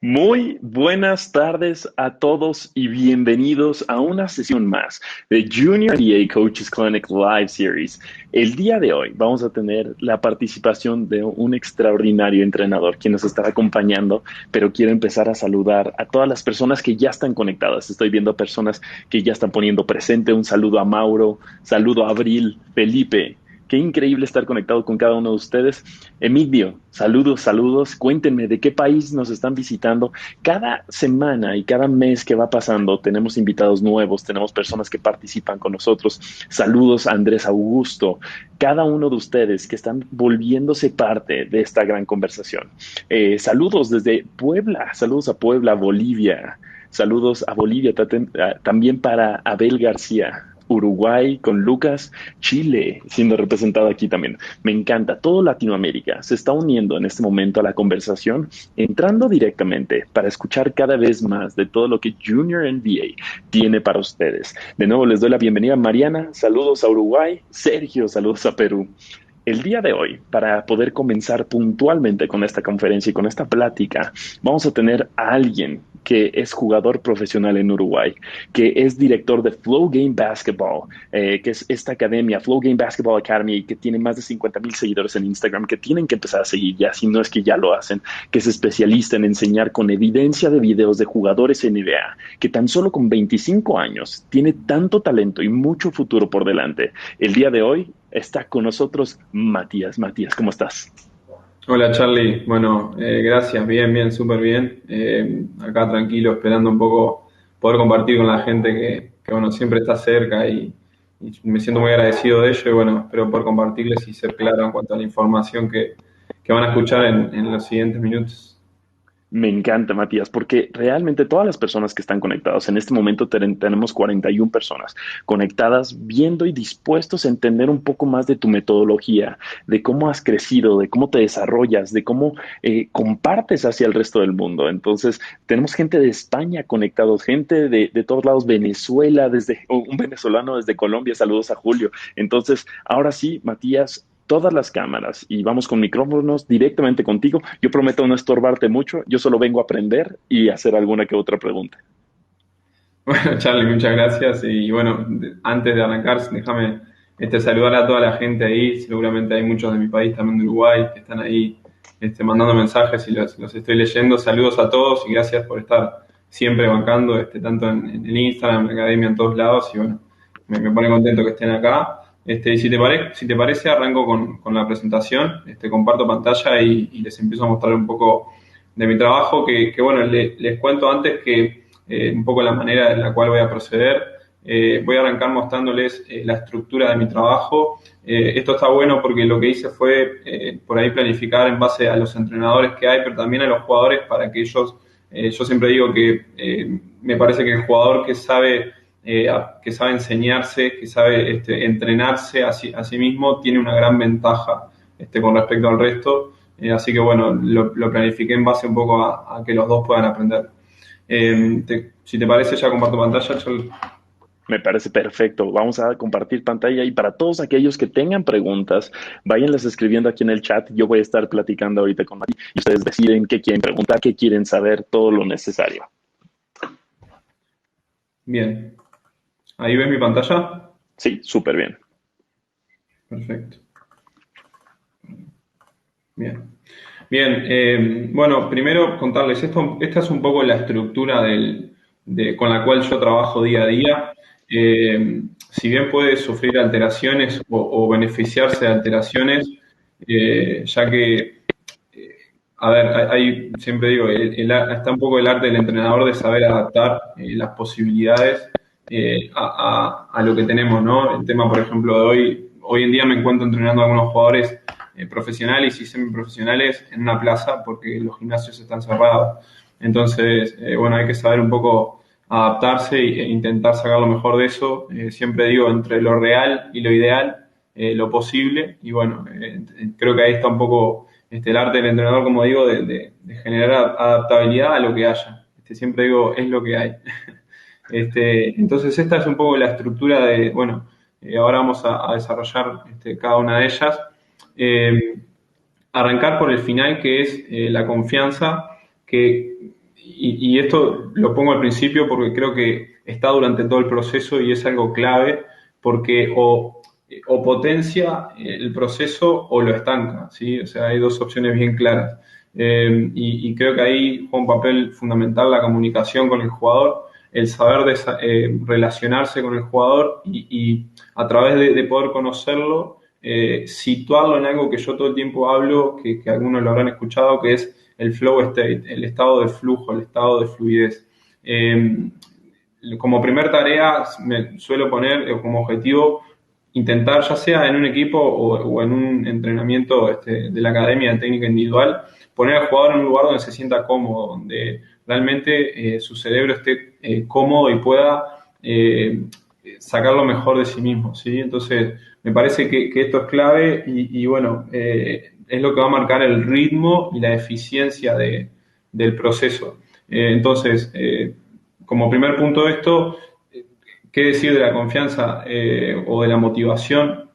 Muy buenas tardes a todos y bienvenidos a una sesión más de Junior NBA Coaches Clinic Live Series. El día de hoy vamos a tener la participación de un extraordinario entrenador quien nos estará acompañando, pero quiero empezar a saludar a todas las personas que ya están conectadas. Estoy viendo personas que ya están poniendo presente. Un saludo a Mauro, saludo a Abril, Felipe. Qué increíble estar conectado con cada uno de ustedes. Emilio, saludos, saludos. Cuéntenme de qué país nos están visitando. Cada semana y cada mes que va pasando tenemos invitados nuevos, tenemos personas que participan con nosotros. Saludos a Andrés Augusto, cada uno de ustedes que están volviéndose parte de esta gran conversación. Saludos desde Puebla, saludos a Puebla, Bolivia. Saludos a Bolivia, también para Abel García. Uruguay con Lucas, Chile siendo representado aquí también. Me encanta, todo Latinoamérica se está uniendo en este momento a la conversación, entrando directamente para escuchar cada vez más de todo lo que Junior NBA tiene para ustedes. De nuevo les doy la bienvenida a Mariana, saludos a Uruguay, Sergio, saludos a Perú. El día de hoy, para poder comenzar puntualmente con esta conferencia y con esta plática, vamos a tener a alguien que es jugador profesional en Uruguay, que es director de Flow Game Basketball, que es esta academia, Flow Game Basketball Academy, que tiene más de 50,000 seguidores en Instagram, que tienen que empezar a seguir ya, si no es que ya lo hacen, que es especialista en enseñar con evidencia de videos de jugadores NBA, que tan solo con 25 años tiene tanto talento y mucho futuro por delante. El día de hoy está con nosotros Matías. Matías, ¿cómo estás? Hola Charlie, bueno, gracias, bien, bien, súper bien. Acá tranquilo, esperando un poco poder compartir con la gente bueno, siempre está cerca y me siento muy agradecido de ello y bueno, espero poder compartirles y ser claro en cuanto a la información que van a escuchar en los siguientes minutos. Me encanta, Matías, porque realmente todas las personas que están conectadas, en este momento tenemos 41 personas conectadas, viendo y dispuestos a entender un poco más de tu metodología, de cómo has crecido, de cómo te desarrollas, de cómo compartes hacia el resto del mundo. Entonces, tenemos gente de España conectados, gente de todos lados, Venezuela, desde un venezolano desde Colombia, saludos a Julio. Entonces, ahora sí, Matías, todas las cámaras y vamos con micrófonos directamente contigo. Yo prometo no estorbarte mucho, yo solo vengo a aprender y hacer alguna que otra pregunta. Bueno, Charlie, muchas gracias y bueno, antes de arrancar, déjame saludar a toda la gente ahí, seguramente hay muchos de mi país, también de Uruguay, que están ahí mandando mensajes y los estoy leyendo. Saludos a todos y gracias por estar siempre bancando, tanto en el Instagram, en la academia, en todos lados y bueno, me pone contento que estén acá. Y si te parece, arranco con la presentación, comparto pantalla y les empiezo a mostrar un poco de mi trabajo, que bueno, les cuento antes que un poco la manera en la cual voy a proceder. Voy a arrancar mostrándoles la estructura de mi trabajo. Esto está bueno porque lo que hice fue por ahí planificar en base a los entrenadores que hay, pero también a los jugadores para que ellos, yo siempre digo que me parece que el jugador que sabe enseñarse, que sabe entrenarse a sí mismo, tiene una gran ventaja con respecto al resto. Así que bueno, lo planifiqué en base un poco a que los dos puedan aprender. Si te parece, ya comparto pantalla. Me parece perfecto. Vamos a compartir pantalla y para todos aquellos que tengan preguntas, váyanlas escribiendo aquí en el chat. Yo voy a estar platicando ahorita con Mati y ustedes deciden qué quieren preguntar, qué quieren saber, todo lo necesario. Bien, ahí ves mi pantalla. Sí, súper bien. Perfecto. Bien. Bien, bueno, primero contarles esto, esta es un poco la estructura con la cual yo trabajo día a día. Si bien puede sufrir alteraciones o beneficiarse de alteraciones, ya que, a ver, siempre digo, está un poco el arte del entrenador de saber adaptar las posibilidades a lo que tenemos, ¿no? El tema, por ejemplo, de hoy en día me encuentro entrenando a algunos jugadores profesionales y semiprofesionales en una plaza porque los gimnasios están cerrados. Entonces, bueno, hay que saber un poco adaptarse e intentar sacar lo mejor de eso. Siempre digo, entre lo real y lo ideal, lo posible. Y bueno, creo que ahí está un poco el arte del entrenador, como digo, de generar adaptabilidad a lo que haya. Siempre digo, es lo que hay. Entonces, esta es un poco la estructura de, bueno, ahora vamos a desarrollar cada una de ellas. Eh, Arrancar por el final, que es la confianza, que y esto lo pongo al principio porque creo que está durante todo el proceso y es algo clave porque o potencia el proceso o lo estanca, ¿sí? O sea, hay dos opciones bien claras. Y creo que ahí juega un papel fundamental la comunicación con el jugador, el saber relacionarse con el jugador y a través de poder conocerlo, situarlo en algo que yo todo el tiempo hablo, que algunos lo habrán escuchado, que es el flow state, el estado de flujo, el estado de fluidez. Como primer tarea me suelo poner como objetivo intentar, ya sea en un equipo o en un entrenamiento de la academia de técnica individual, poner al jugador en un lugar donde se sienta cómodo, donde realmente su cerebro esté cómodo y pueda sacar lo mejor de sí mismo, ¿sí? Entonces, me parece que esto es clave y bueno, es lo que va a marcar el ritmo y la eficiencia del proceso. Entonces, como primer punto de esto, ¿qué decir de la confianza o de la motivación?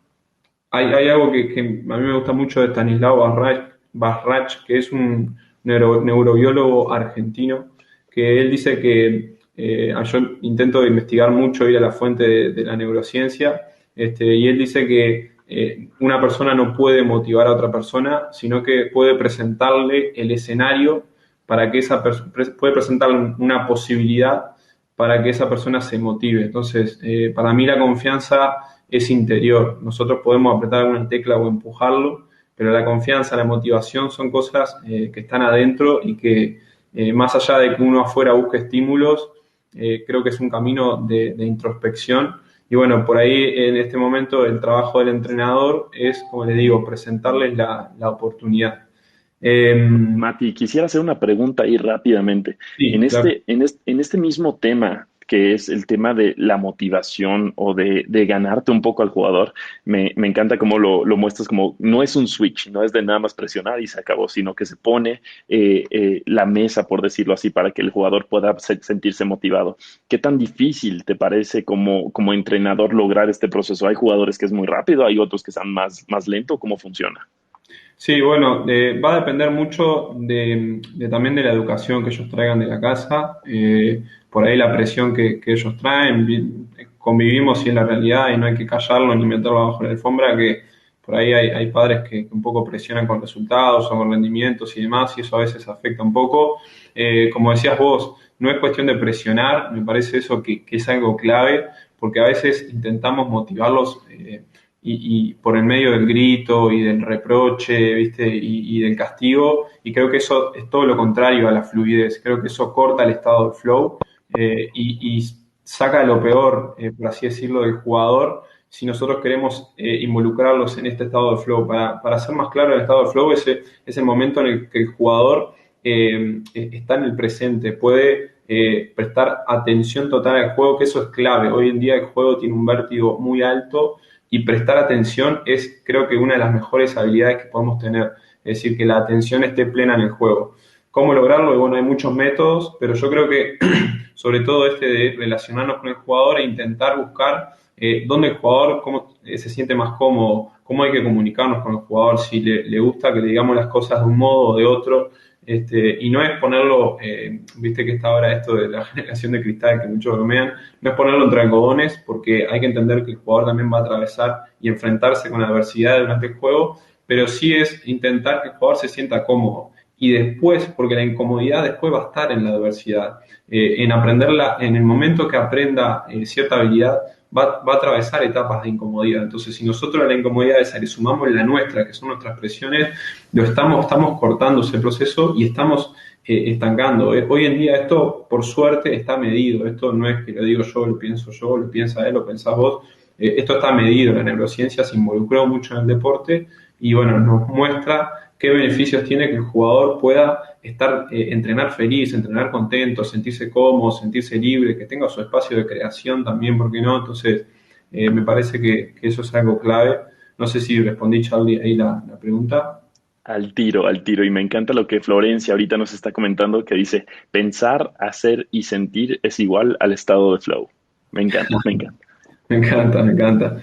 Hay algo que a mí me gusta mucho de Stanislao Barrach, que es un neurobiólogo argentino, que él dice que yo intento investigar mucho, ir a la fuente de la neurociencia, y él dice que una persona no puede motivar a otra persona, sino que puede presentarle el escenario para que esa persona, puede presentarle una posibilidad para que esa persona se motive. Entonces, para mí la confianza es interior. Nosotros podemos apretar una tecla o empujarlo, pero la confianza, la motivación son cosas que están adentro y que más allá de que uno afuera busque estímulos, creo que es un camino de introspección. Y bueno, por ahí en este momento el trabajo del entrenador es, como les digo, presentarles la oportunidad. Eh, Mati, quisiera hacer una pregunta ahí rápidamente. sí, claro. En este mismo tema, que es el tema de la motivación o de ganarte un poco al jugador, me encanta cómo lo muestras como no es un switch, no es de nada más presionar y se acabó, sino que se pone la mesa, por decirlo así, para que el jugador pueda sentirse motivado. ¿Qué tan difícil te parece como entrenador lograr este proceso? Hay jugadores que es muy rápido, hay otros que están más lento. ¿Cómo funciona? Sí, bueno, va a depender mucho también de la educación que ellos traigan de la casa, por ahí la presión que ellos traen, convivimos y es la realidad y no hay que callarlo ni meterlo abajo de la alfombra, que por ahí hay padres que un poco presionan con resultados o con rendimientos y demás y eso a veces afecta un poco. Como decías vos, no es cuestión de presionar, me parece eso que es algo clave, porque a veces intentamos motivarlos. Y por el medio del grito y del reproche, ¿viste? Y del castigo, y creo que eso es todo lo contrario a la fluidez, creo que eso corta el estado de flow y saca lo peor, por así decirlo, del jugador si nosotros queremos involucrarlos en este estado de flow. Para ser más claro, el estado de flow es el momento en el que el jugador está en el presente, puede prestar atención total al juego, que eso es clave. Hoy en día el juego tiene un vértigo muy alto y prestar atención es, creo que, una de las mejores habilidades que podemos tener. Es decir, que la atención esté plena en el juego. ¿Cómo lograrlo? Y bueno, hay muchos métodos, pero yo creo que sobre todo de relacionarnos con el jugador e intentar buscar dónde el jugador cómo, se siente más cómodo, cómo hay que comunicarnos con el jugador, si le gusta que le digamos las cosas de un modo o de otro. Y no es ponerlo, viste que está ahora esto de la generación de cristal que muchos bromean, no es ponerlo entre algodones porque hay que entender que el jugador también va a atravesar y enfrentarse con la adversidad durante el juego, pero sí es intentar que el jugador se sienta cómodo. Y después, porque la incomodidad después va a estar en la adversidad, en aprenderla, en el momento que aprenda cierta habilidad, va a atravesar etapas de incomodidad. Entonces, si nosotros a la incomodidad esa le sumamos la nuestra, que son nuestras presiones, estamos cortando ese proceso y estamos estancando. Hoy en día esto, por suerte, está medido. Esto no es que lo digo yo, lo piensa él, lo pensás vos. Esto está medido. La neurociencia se involucró mucho en el deporte y bueno, nos muestra qué beneficios tiene que el jugador pueda entrenar feliz, entrenar contento, sentirse cómodo, sentirse libre, que tenga su espacio de creación también, ¿por qué no? Entonces, me parece que eso es algo clave. No sé si respondí, Charlie, ahí la pregunta. Al tiro. Y me encanta lo que Florencia ahorita nos está comentando, que dice, pensar, hacer y sentir es igual al estado de flow. Me encanta, me encanta. Me encanta, me encanta.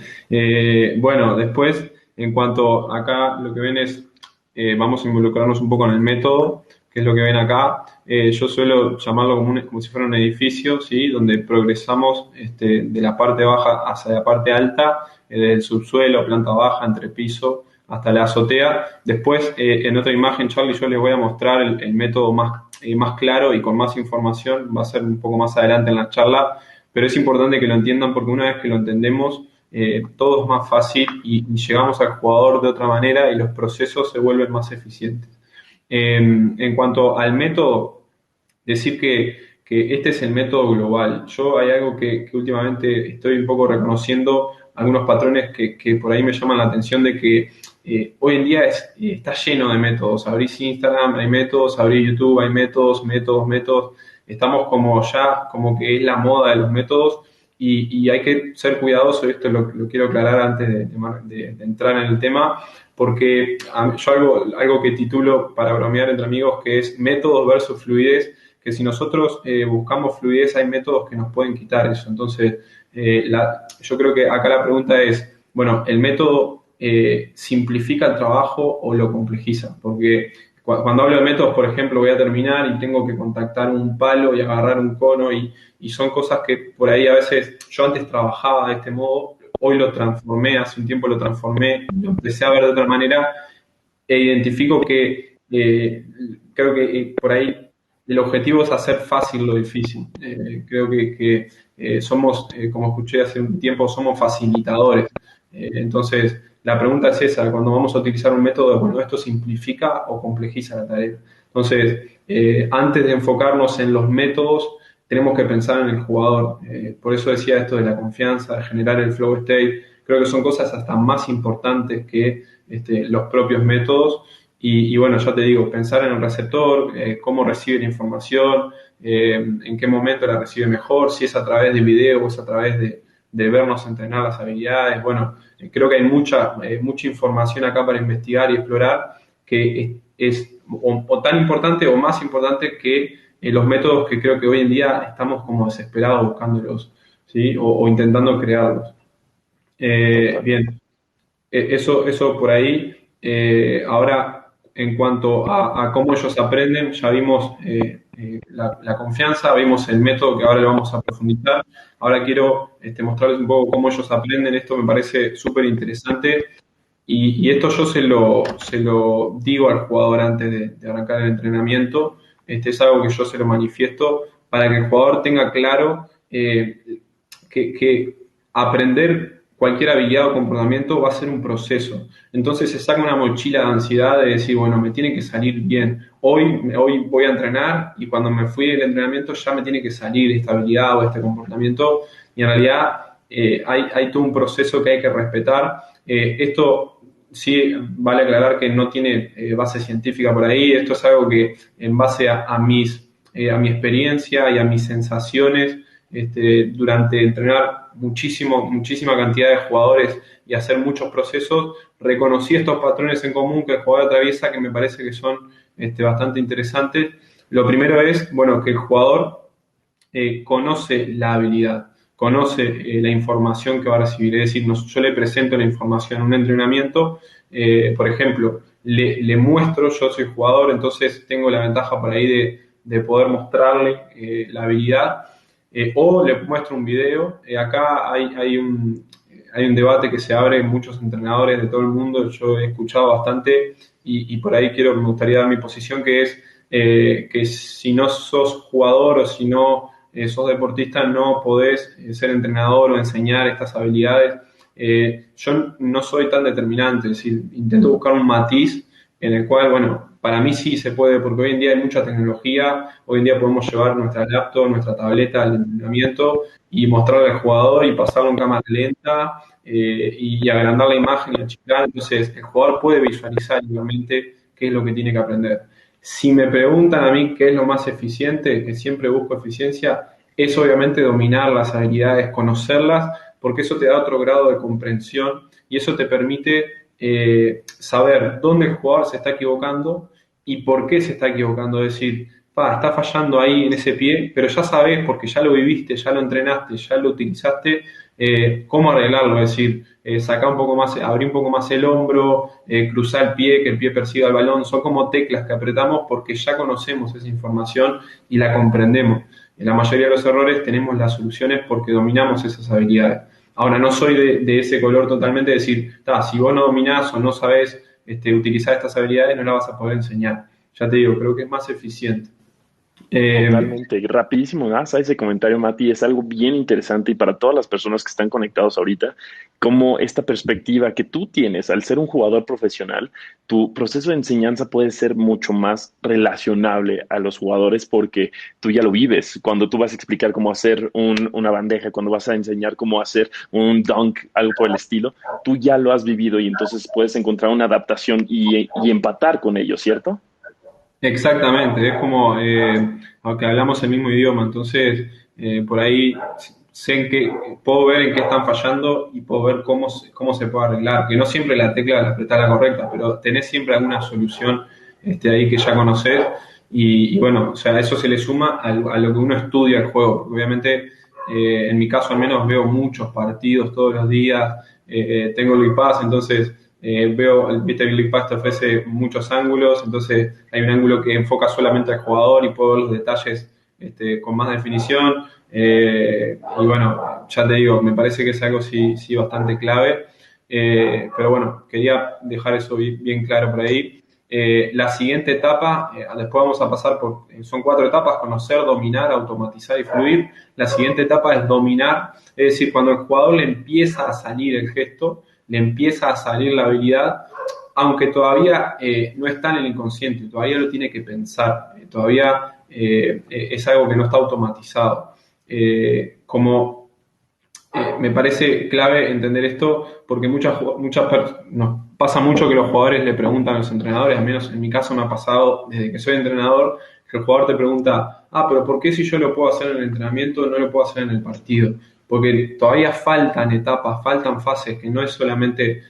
Bueno, después, en cuanto acá lo que ven es, vamos a involucrarnos un poco en el método, que es lo que ven acá. Yo suelo llamarlo como si fuera un edificio, ¿sí? Donde progresamos de la parte baja hacia la parte alta, del subsuelo, planta baja, entrepiso, hasta la azotea. Después, en otra imagen, Charlie, yo les voy a mostrar el método más claro y con más información. Va a ser un poco más adelante en la charla, pero es importante que lo entiendan porque una vez que lo entendemos, todo es más fácil y llegamos al jugador de otra manera y los procesos se vuelven más eficientes. En cuanto al método, decir que este es el método global. Yo hay algo que últimamente estoy un poco reconociendo, algunos patrones que por ahí me llaman la atención de que hoy en día está lleno de métodos. Abrís Instagram, hay métodos, abrís YouTube, hay métodos, métodos, métodos. Estamos como ya, como que es la moda de los métodos y hay que ser cuidadoso, esto lo quiero aclarar antes de entrar en el tema, porque yo algo que titulo para bromear entre amigos que es métodos versus fluidez, que si nosotros buscamos fluidez hay métodos que nos pueden quitar eso. Entonces, yo creo que acá la pregunta es, bueno, ¿el método simplifica el trabajo o lo complejiza? Porque cuando hablo de métodos, por ejemplo, voy a terminar y tengo que contactar un palo y agarrar un cono y son cosas que por ahí a veces yo antes trabajaba de este modo, hoy lo transformé, hace un tiempo lo transformé, lo empecé a ver de otra manera e identifico que creo que por ahí el objetivo es hacer fácil lo difícil. Creo que somos, como escuché hace un tiempo, somos facilitadores. Entonces, la pregunta es esa, cuando vamos a utilizar un método, bueno, ¿esto simplifica o complejiza la tarea? Entonces, antes de enfocarnos en los métodos, tenemos que pensar en el jugador. Por eso decía esto de la confianza, de generar el flow state. Creo que son cosas hasta más importantes que los propios métodos. Y bueno, ya te digo, pensar en el receptor, cómo recibe la información, en qué momento la recibe mejor, si es a través de video o es a través de vernos entrenar las habilidades. Bueno, creo que hay mucha información acá para investigar y explorar que es o tan importante o más importante que los métodos que creo que hoy en día estamos como desesperados buscándolos, ¿sí? O intentando crearlos. Total. Bien, eso por ahí. Ahora, en cuanto a cómo ellos aprenden, ya vimos la confianza, vimos el método que ahora le vamos a profundizar. Ahora quiero mostrarles un poco cómo ellos aprenden. Esto me parece súper interesante y esto yo se lo digo al jugador antes de arrancar el entrenamiento. Es algo que yo se lo manifiesto para que el jugador tenga claro que aprender cualquier habilidad o comportamiento va a ser un proceso. Entonces se saca una mochila de ansiedad de decir, bueno, me tiene que salir bien. Hoy voy a entrenar y cuando me fui del entrenamiento ya me tiene que salir esta habilidad o este comportamiento. Y en realidad hay todo un proceso que hay que respetar. Esto sí vale aclarar que no tiene base científica por ahí. Esto es algo que en base a mi experiencia y a mis sensaciones durante entrenar muchísima cantidad de jugadores y hacer muchos procesos, reconocí estos patrones en común que el jugador atraviesa que me parece que son bastante interesantes. Lo primero es, bueno, que el jugador conoce la habilidad, conoce la información que va a recibir. Es decir, yo le presento la información en un entrenamiento, por ejemplo, le muestro, yo soy jugador, entonces tengo la ventaja por ahí de poder mostrarle la habilidad o le muestro un video. Acá hay un debate que se abre en muchos entrenadores de todo el mundo, yo he escuchado bastante y por ahí me gustaría dar mi posición, que es que si no sos jugador o si no sos deportista no podés ser entrenador o enseñar estas habilidades. Yo no soy tan determinante, es decir, intento buscar un matiz en el cual, bueno, para mí sí se puede, porque hoy en día hay mucha tecnología, hoy en día podemos llevar nuestra laptop, nuestra tableta al entrenamiento y mostrarle al jugador y pasarlo en cámara lenta y agrandar la imagen y achicar, entonces el jugador puede visualizar igualmente qué es lo que tiene que aprender. Si me preguntan a mí qué es lo más eficiente, que siempre busco eficiencia, es obviamente dominar las habilidades, conocerlas, porque eso te da otro grado de comprensión y eso te permite saber dónde el jugador se está equivocando y por qué se está equivocando. Es decir, está fallando ahí en ese pie, pero ya sabes porque ya lo viviste, ya lo entrenaste, ya lo utilizaste, cómo arreglarlo, es decir, sacar un poco más, abrir un poco más el hombro, cruzar el pie, que el pie persiga el balón, son como teclas que apretamos porque ya conocemos esa información y la comprendemos. En la mayoría de los errores tenemos las soluciones porque dominamos esas habilidades. Ahora, no soy de ese color totalmente, de decir, si vos no dominás o no sabés utilizar estas habilidades, no las vas a poder enseñar. Ya te digo, creo que es más eficiente. Eh, Totalmente, rapidísimo, ¿no? Ese comentario, Mati, es algo bien interesante y para todas las personas que están conectados ahorita, como esta perspectiva que tú tienes al ser un jugador profesional, tu proceso de enseñanza puede ser mucho más relacionable a los jugadores porque tú ya lo vives. Cuando tú vas a explicar cómo hacer una bandeja, cuando vas a enseñar cómo hacer un dunk, algo por el estilo, tú ya lo has vivido y entonces puedes encontrar una adaptación y empatar con ellos, ¿cierto? Exactamente, es como, aunque hablamos el mismo idioma, entonces por ahí sé en qué, puedo ver en qué están fallando y puedo ver cómo se puede arreglar, que no siempre la tecla la apretás la correcta, pero tenés siempre alguna solución ahí que ya conocés y bueno, o sea, eso se le suma a lo que uno estudia el juego, porque obviamente en mi caso al menos veo muchos partidos todos los días, tengo el Pass, entonces veo, viste, el League Pass te ofrece muchos ángulos, entonces hay un ángulo que enfoca solamente al jugador y puedo ver los detalles con más definición. Y bueno, ya te digo, me parece que es algo sí bastante clave. Pero bueno, quería dejar eso bien claro por ahí. La siguiente etapa, después vamos a pasar por, son 4 etapas: conocer, dominar, automatizar y fluir. La siguiente etapa es dominar, es decir, cuando el jugador le empieza a salir el gesto, le empieza a salir la habilidad, aunque todavía no está en el inconsciente, todavía lo tiene que pensar, todavía es algo que no está automatizado. Como me parece clave entender esto porque nos pasa mucho que los jugadores le preguntan a los entrenadores, al menos en mi caso me ha pasado desde que soy entrenador, que el jugador te pregunta, pero ¿por qué si yo lo puedo hacer en el entrenamiento no lo puedo hacer en el partido? Porque todavía faltan etapas, faltan fases, que no es solamente,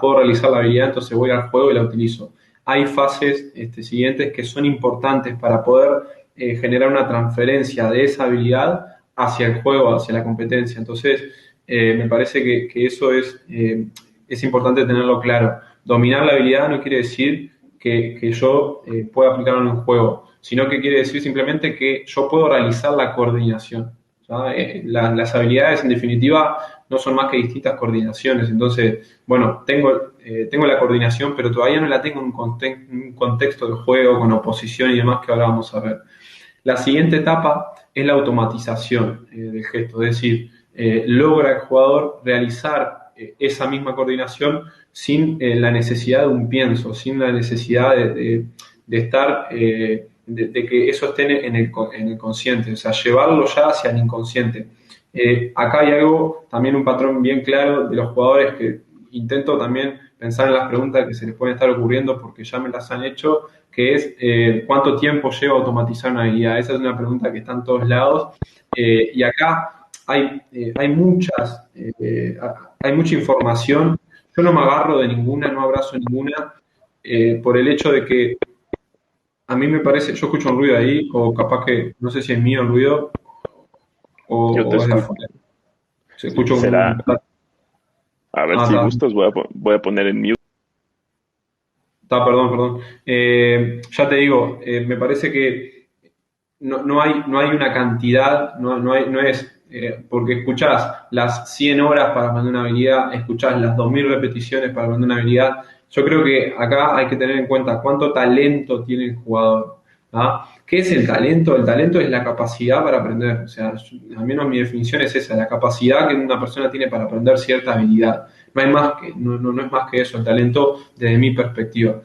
puedo realizar la habilidad, entonces voy al juego y la utilizo. Hay fases siguientes que son importantes para poder generar una transferencia de esa habilidad hacia el juego, hacia la competencia. Entonces, me parece que eso es importante tenerlo claro. Dominar la habilidad no quiere decir que yo pueda aplicarlo en un juego, sino que quiere decir simplemente que yo puedo realizar la coordinación. Las habilidades, en definitiva, no son más que distintas coordinaciones. Entonces, bueno, tengo la coordinación, pero todavía no la tengo en un contexto de juego, con oposición y demás que ahora vamos a ver. La siguiente etapa es la automatización del gesto, es decir, logra el jugador realizar esa misma coordinación sin la necesidad de un pienso, sin la necesidad de estar, de que eso esté en el consciente, o sea, llevarlo ya hacia el inconsciente. Acá hay algo, también un patrón bien claro de los jugadores que intento también pensar en las preguntas que se les pueden estar ocurriendo porque ya me las han hecho, que es ¿cuánto tiempo lleva automatizar una habilidad? Esa es una pregunta que está en todos lados. Y acá hay mucha información. Yo no me agarro de ninguna, no abrazo ninguna, por el hecho de que a mí me parece, yo escucho un ruido ahí, o capaz que, no sé si es mío el ruido, Yo te o es de escucho. afuera. Se escucha un... Será, a ver si Está. gustas, voy a poner en mute. Perdón. Ya te digo, me parece que no hay una cantidad, no es, porque escuchás las 100 horas para aprender una habilidad, escuchás las 2000 repeticiones para aprender una habilidad. Yo creo que acá hay que tener en cuenta cuánto talento tiene el jugador. ¿Qué es el talento? El talento es la capacidad para aprender. O sea, al menos mi definición es esa, la capacidad que una persona tiene para aprender cierta habilidad. No hay más que, no es más que eso, el talento desde mi perspectiva.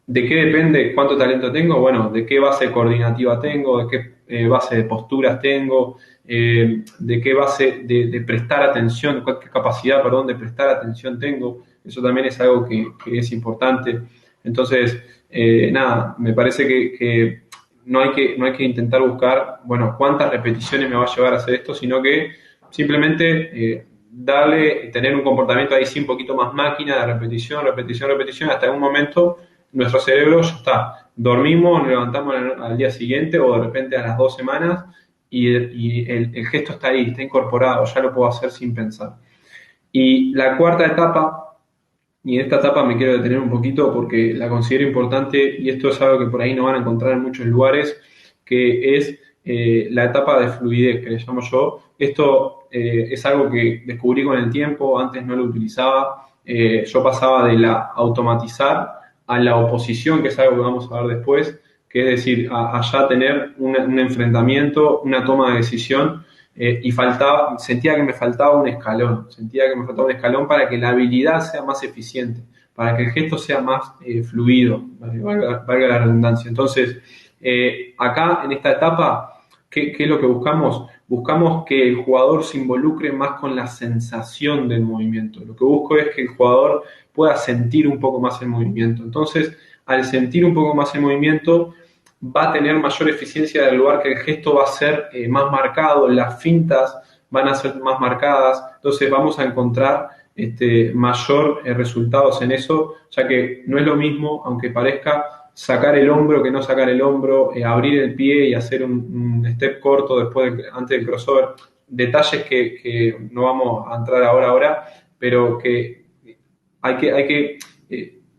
¿De qué depende cuánto talento tengo? Bueno, de qué base coordinativa tengo, de qué base de posturas tengo, de qué base de prestar atención, qué capacidad, perdón, de prestar atención tengo. Eso también es algo que es importante. Entonces, nada, me parece que no hay que intentar buscar, bueno, cuántas repeticiones me va a llevar a hacer esto, sino que simplemente tener un comportamiento ahí sí un poquito más máquina de repetición, hasta un momento nuestro cerebro ya está. Dormimos, nos levantamos al día siguiente o de repente a las 2 semanas el gesto está ahí, está incorporado, ya lo puedo hacer sin pensar. Y la cuarta etapa, y en esta etapa me quiero detener un poquito porque la considero importante y esto es algo que por ahí no van a encontrar en muchos lugares, que es la etapa de fluidez, que le llamo yo. Esto es algo que descubrí con el tiempo, antes no lo utilizaba. Yo pasaba de la automatizar a la oposición, que es algo que vamos a ver después, que es decir, allá tener un enfrentamiento, una toma de decisión y sentía que me faltaba un escalón, para que la habilidad sea más eficiente, para que el gesto sea más fluido, valga la redundancia. Entonces, acá en esta etapa, ¿qué es lo que buscamos? Buscamos que el jugador se involucre más con la sensación del movimiento. Lo que busco es que el jugador pueda sentir un poco más el movimiento. Entonces, al sentir un poco más el movimiento, va a tener mayor eficiencia del lugar que el gesto va a ser más marcado, las fintas van a ser más marcadas, entonces vamos a encontrar mayor resultados en eso, ya que no es lo mismo, aunque parezca, sacar el hombro que no sacar el hombro, abrir el pie y hacer un step corto antes del crossover, detalles que no vamos a entrar ahora, pero que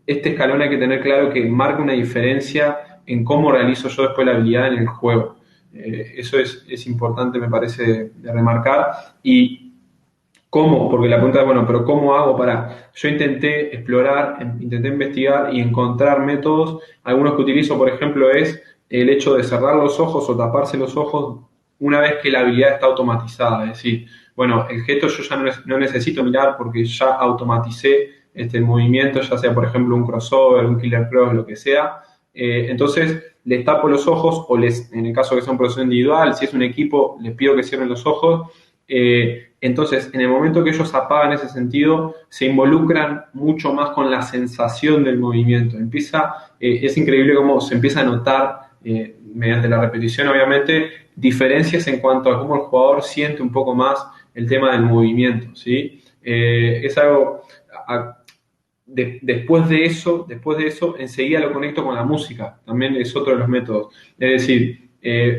este escalón hay que tener claro que marca una diferencia en cómo realizo yo después la habilidad en el juego. Eso es importante, me parece, de remarcar. Y cómo, porque la pregunta es, bueno, pero ¿cómo hago para...? Yo intenté explorar, intenté investigar y encontrar métodos. Algunos que utilizo, por ejemplo, es el hecho de cerrar los ojos o taparse los ojos una vez que la habilidad está automatizada. Es decir, bueno, el gesto yo ya no necesito mirar porque ya automaticé el movimiento, ya sea, por ejemplo, un crossover, un killer cross, lo que sea. Entonces, les tapo los ojos o en el caso que sea un proceso individual, si es un equipo, les pido que cierren los ojos. Entonces, en el momento que ellos apagan ese sentido, se involucran mucho más con la sensación del movimiento. Es increíble cómo se empieza a notar, mediante la repetición, obviamente, diferencias en cuanto a cómo el jugador siente un poco más el tema del movimiento, ¿sí? Es algo... después de eso, enseguida lo conecto con la música. También es otro de los métodos. Es decir,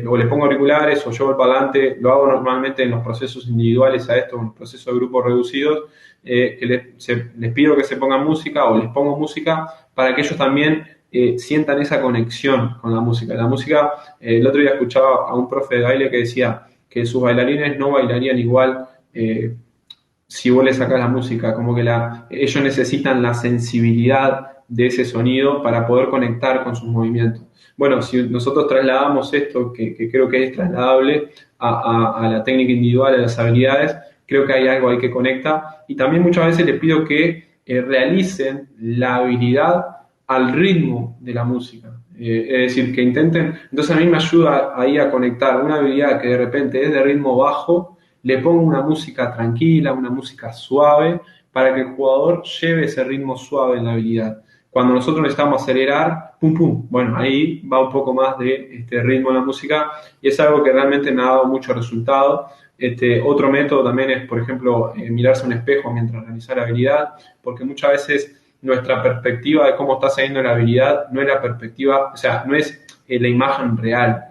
o les pongo auriculares o llevo el parlante, lo hago normalmente en los procesos individuales a esto, en los procesos de grupos reducidos, que les pido que se pongan música o les pongo música para que ellos también sientan esa conexión con la música. La música, el otro día escuchaba a un profe de baile que decía que sus bailarines no bailarían igual si vos le sacás la música, como que ellos necesitan la sensibilidad de ese sonido para poder conectar con sus movimientos. Bueno, si nosotros trasladamos esto, que creo que es trasladable a la técnica individual, a las habilidades, creo que hay algo ahí que conecta. Y también muchas veces les pido que realicen la habilidad al ritmo de la música. Es decir, que intenten, entonces a mí me ayuda ahí a conectar una habilidad que de repente es de ritmo bajo, le pongo una música tranquila, una música suave, para que el jugador lleve ese ritmo suave en la habilidad. Cuando nosotros necesitamos acelerar, pum, pum, bueno, ahí va un poco más de este ritmo en la música y es algo que realmente me ha dado mucho resultado. Otro método también es, por ejemplo, mirarse un espejo mientras realiza la habilidad, porque muchas veces nuestra perspectiva de cómo está saliendo la habilidad no es la perspectiva, o sea, no es la imagen real.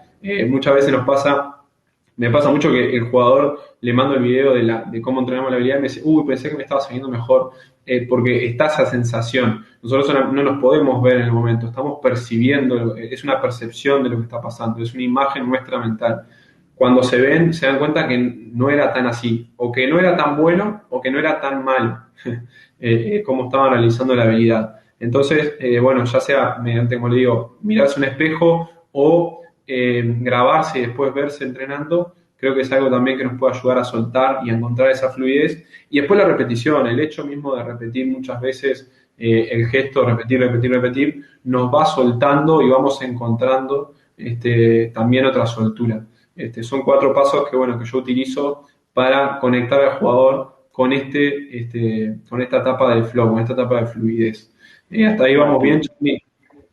Muchas veces me pasa mucho que el jugador le mando el video de cómo entrenamos la habilidad y me dice, uy, pensé que me estaba saliendo mejor, porque está esa sensación. Nosotros no nos podemos ver en el momento, estamos percibiendo, es una percepción de lo que está pasando, es una imagen nuestra mental. Cuando se ven, se dan cuenta que no era tan así, o que no era tan bueno, o que no era tan mal, como estaban realizando la habilidad. Entonces, bueno, ya sea mediante, como le digo, mirarse un espejo o grabarse y después verse entrenando, creo que es algo también que nos puede ayudar a soltar y a encontrar esa fluidez. Y después la repetición, el hecho mismo de repetir muchas veces el gesto, repetir, nos va soltando y vamos encontrando también otra soltura. Son 4 pasos que, bueno, que yo utilizo para conectar al jugador con con esta etapa del flow, con esta etapa de fluidez. Hasta ahí vamos bien, Charlie.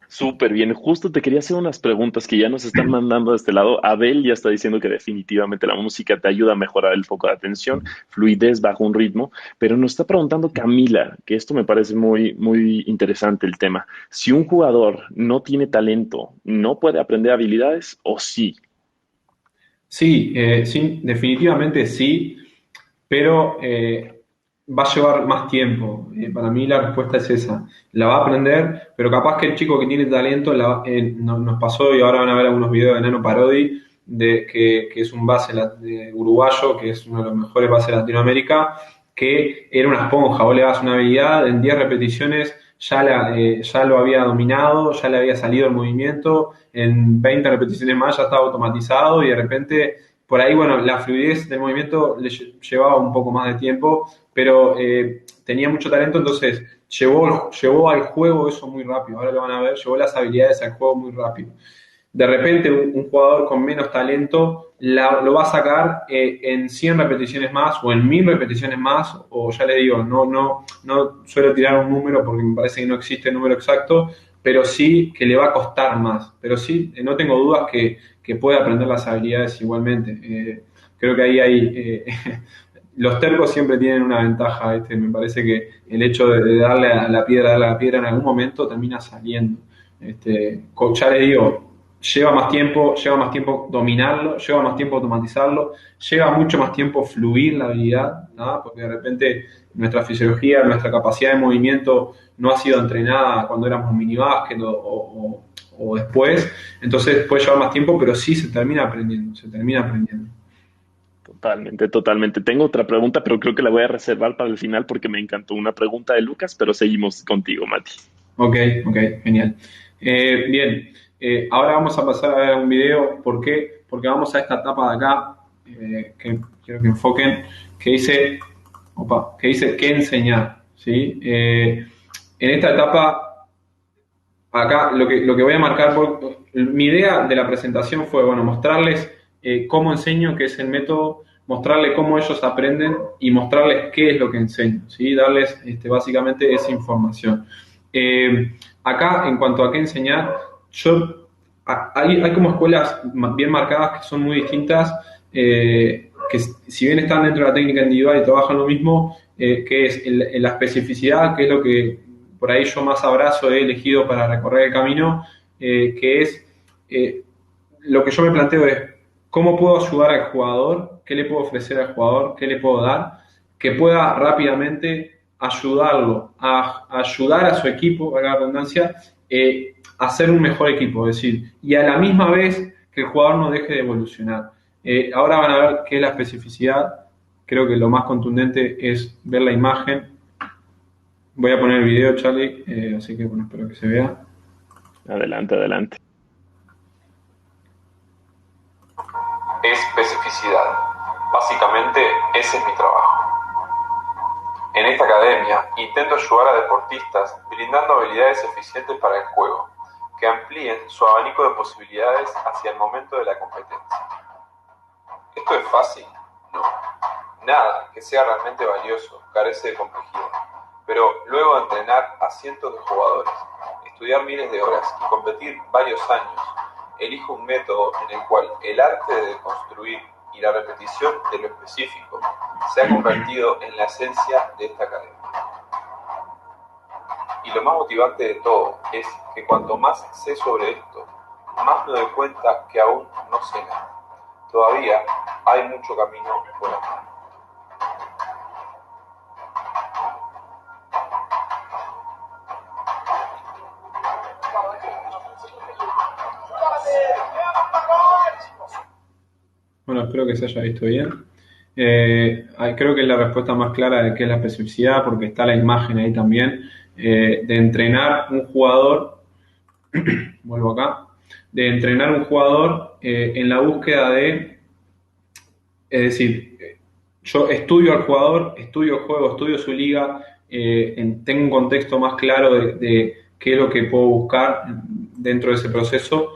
Súper bien. Justo te quería hacer unas preguntas que ya nos están mandando de este lado. Abel ya está diciendo que definitivamente la música te ayuda a mejorar el foco de atención, fluidez bajo un ritmo, pero nos está preguntando Camila, que esto me parece muy, muy interesante el tema. Si un jugador no tiene talento, ¿no puede aprender habilidades o sí? Sí, sí, definitivamente sí, pero va a llevar más tiempo. Para mí la respuesta es esa. La va a aprender, pero capaz que el chico que tiene talento nos pasó y ahora van a ver algunos videos de Nano Parodi, que es un base uruguayo, que es uno de los mejores bases de Latinoamérica, que era una esponja. Vos le das una habilidad, en 10 repeticiones ya lo había dominado, ya le había salido el movimiento, en 20 repeticiones más ya estaba automatizado y de repente por ahí, bueno, la fluidez del movimiento le llevaba un poco más de tiempo, pero tenía mucho talento, entonces llevó al juego eso muy rápido, ahora lo van a ver, llevó las habilidades al juego muy rápido. De repente un jugador con menos talento lo va a sacar en 100 repeticiones más o en 1000 repeticiones más, o ya le digo, no suelo tirar un número porque me parece que no existe el número exacto, pero sí que le va a costar más. Pero sí, no tengo dudas que puede aprender las habilidades igualmente. Creo que ahí hay... los tercos siempre tienen una ventaja, me parece que el hecho de darle a la piedra en algún momento termina saliendo. Ya le digo, lleva más tiempo dominarlo, lleva más tiempo automatizarlo, lleva mucho más tiempo fluir la habilidad, ¿no? Porque de repente nuestra fisiología, nuestra capacidad de movimiento no ha sido entrenada cuando éramos minibásquet o después, entonces puede llevar más tiempo, pero sí se termina aprendiendo, se termina aprendiendo. Totalmente, totalmente. Tengo otra pregunta, pero creo que la voy a reservar para el final porque me encantó una pregunta de Lucas, pero seguimos contigo, Mati. Ok, ok, genial. Bien, ahora vamos a pasar a ver un video. ¿Por qué? Porque vamos a esta etapa de acá, que quiero que enfoquen, que dice, que dice qué enseñar, ¿sí? En esta etapa, acá lo que voy a marcar, mi idea de la presentación fue, bueno, mostrarles cómo enseño, qué es el método, mostrarles cómo ellos aprenden y mostrarles qué es lo que enseño, ¿sí? Darles básicamente esa información. Acá, en cuanto a qué enseñar, hay como escuelas bien marcadas que son muy distintas, que si bien están dentro de la técnica individual y trabajan lo mismo, que es en la especificidad, que es lo que por ahí yo más abrazo he elegido para recorrer el camino, que es lo que yo me planteo es cómo puedo ayudar al jugador, qué le puedo ofrecer al jugador, qué le puedo dar, que pueda rápidamente ayudarlo, a ayudar a su equipo, valga la redundancia, a ser un mejor equipo, es decir, y a la misma vez que el jugador no deje de evolucionar. Ahora van a ver qué es la especificidad, creo que lo más contundente es ver la imagen. Voy a poner el video, Charlie, así que bueno, espero que se vea. Adelante, adelante. Especificidad. Básicamente, ese es mi trabajo. En esta academia intento ayudar a deportistas brindando habilidades eficientes para el juego, que amplíen su abanico de posibilidades hacia el momento de la competencia. ¿Esto es fácil? No. Nada que sea realmente valioso carece de complejidad, pero luego de entrenar a cientos de jugadores, estudiar miles de horas y competir varios años, elijo un método en el cual el arte de construir y la repetición de lo específico se ha convertido en la esencia de esta academia. Y lo más motivante de todo es que cuanto más sé sobre esto, más me doy cuenta que aún no sé nada. Todavía hay mucho camino por andar. Bueno, espero que se haya visto bien. Creo que es la respuesta más clara de qué es la especificidad, porque está la imagen ahí también, de entrenar un jugador, vuelvo acá, de entrenar un jugador en la búsqueda es decir, yo estudio al jugador, estudio el juego, estudio su liga, tengo un contexto más claro de qué es lo que puedo buscar dentro de ese proceso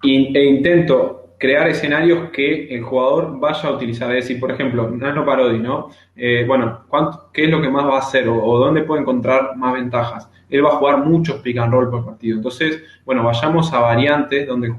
e intento crear escenarios que el jugador vaya a utilizar. Es decir, por ejemplo, Nano Parodi, ¿no? Bueno, ¿qué es lo que más va a hacer o dónde puede encontrar más ventajas? Él va a jugar muchos pick and roll por partido. Entonces, bueno, vayamos a variantes donde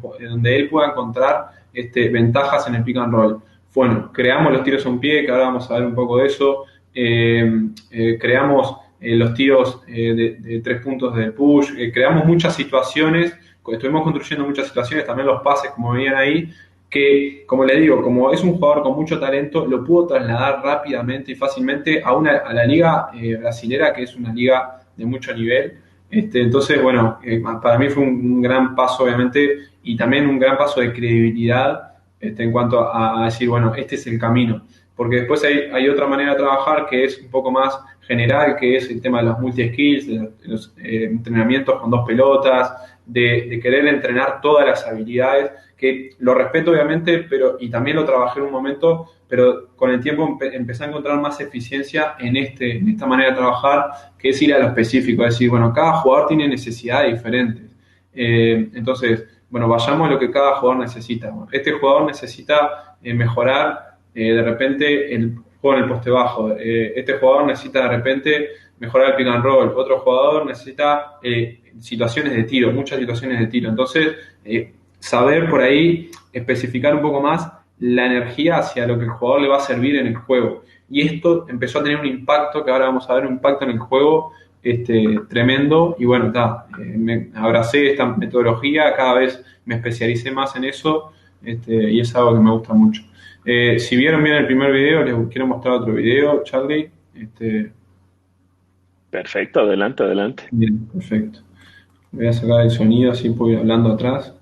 él pueda encontrar ventajas en el pick and roll. Bueno, creamos los tiros a un pie, que ahora vamos a ver un poco de eso. Creamos los tiros de 3 puntos del push. Creamos muchas situaciones. Estuvimos construyendo muchas situaciones, también los pases, como veían ahí, que, como le digo, como es un jugador con mucho talento, lo pudo trasladar rápidamente y fácilmente a la liga brasilera, que es una liga de mucho nivel. Entonces, bueno, para mí fue un gran paso, obviamente, y también un gran paso de credibilidad en cuanto a decir, bueno, este es el camino. Porque después hay otra manera de trabajar que es un poco más general, que es el tema de los multi-skills, de los entrenamientos con dos pelotas, de querer entrenar todas las habilidades, que lo respeto obviamente, pero y también lo trabajé en un momento, pero con el tiempo empecé a encontrar más eficiencia en esta manera de trabajar, que es ir a lo específico, es decir, bueno, cada jugador tiene necesidades diferentes. Entonces, bueno, vayamos a lo que cada jugador necesita. Este jugador necesita mejorar de repente el juego en el poste bajo. Este jugador necesita de repente mejorar el pick and roll. Otro jugador necesita situaciones de tiro, muchas situaciones de tiro. Entonces, saber por ahí especificar un poco más la energía hacia lo que el jugador le va a servir en el juego. Y esto empezó a tener un impacto, que ahora vamos a ver un impacto en el juego tremendo. Y bueno, me abracé esta metodología, cada vez me especialicé más en eso, y es algo que me gusta mucho. Si vieron bien el primer video, les quiero mostrar otro video, Charlie. Perfecto, adelante, adelante. Bien, perfecto. Voy a sacar el sonido, así puedo ir hablando atrás.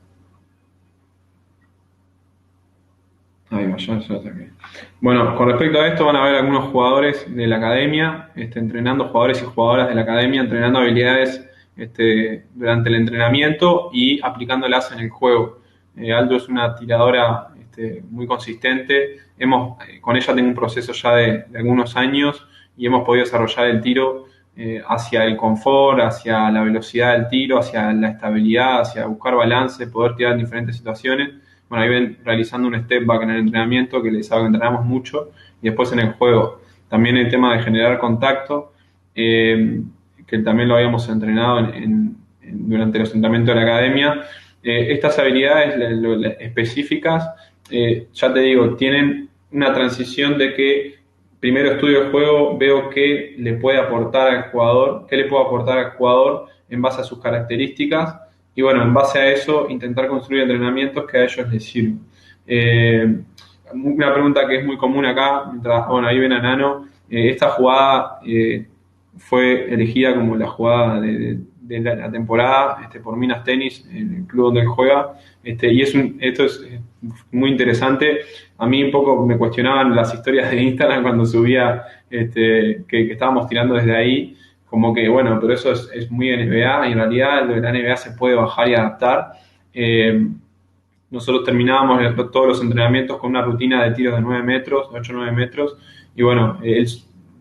Ahí va, ya saqué. Bueno, con respecto a esto van a ver algunos jugadores de la academia, entrenando, jugadores y jugadoras de la academia, entrenando habilidades durante el entrenamiento y aplicándolas en el juego. Aldo es una tiradora muy consistente. Con ella tengo un proceso ya de algunos años y hemos podido desarrollar el tiro hacia el confort, hacia la velocidad del tiro, hacia la estabilidad, hacia buscar balance, poder tirar en diferentes situaciones. Bueno, ahí ven realizando un step back en el entrenamiento, que les sabe que entrenamos mucho, y después en el juego. También el tema de generar contacto, que también lo habíamos entrenado durante los entrenamientos de la academia. Estas habilidades específicas, ya te digo, tienen una transición de que primero estudio el juego, veo qué le puede aportar al jugador, qué le puedo aportar al jugador en base a sus características, y bueno, en base a eso intentar construir entrenamientos que a ellos les sirvan. Una pregunta que es muy común acá, bueno, ahí ven a Nano, esta jugada fue elegida como la jugada de la temporada por Minas Tenis, en el club donde él juega, y esto es muy interesante. A mí un poco me cuestionaban las historias de Instagram cuando subía que estábamos tirando desde ahí, como que bueno, pero eso es muy NBA, y en realidad lo de la NBA se puede bajar y adaptar. Nosotros terminábamos todos los entrenamientos con una rutina de tiros de 9 metros, 8 o 9 metros, y bueno, él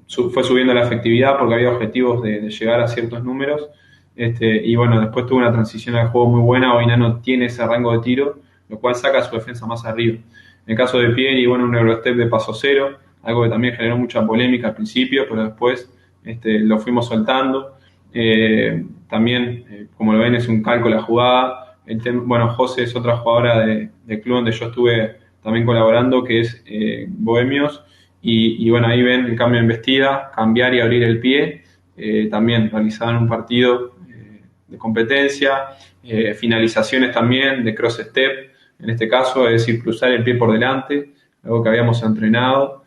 fue subiendo la efectividad porque había objetivos de llegar a ciertos números, y bueno, después tuvo una transición al juego muy buena. Hoy Nano tiene ese rango de tiro, lo cual saca su defensa más arriba. En el caso de Pieri, bueno, un Eurostep de paso cero, algo que también generó mucha polémica al principio, pero después lo fuimos soltando. También, como lo ven, es un calco la jugada. Bueno, José es otra jugadora del club donde yo estuve también colaborando, que es Bohemios, y bueno, ahí ven el cambio en vestida, cambiar y abrir el pie. También realizaban un partido de competencia, finalizaciones también de cross step, en este caso, es decir, cruzar el pie por delante, algo que habíamos entrenado.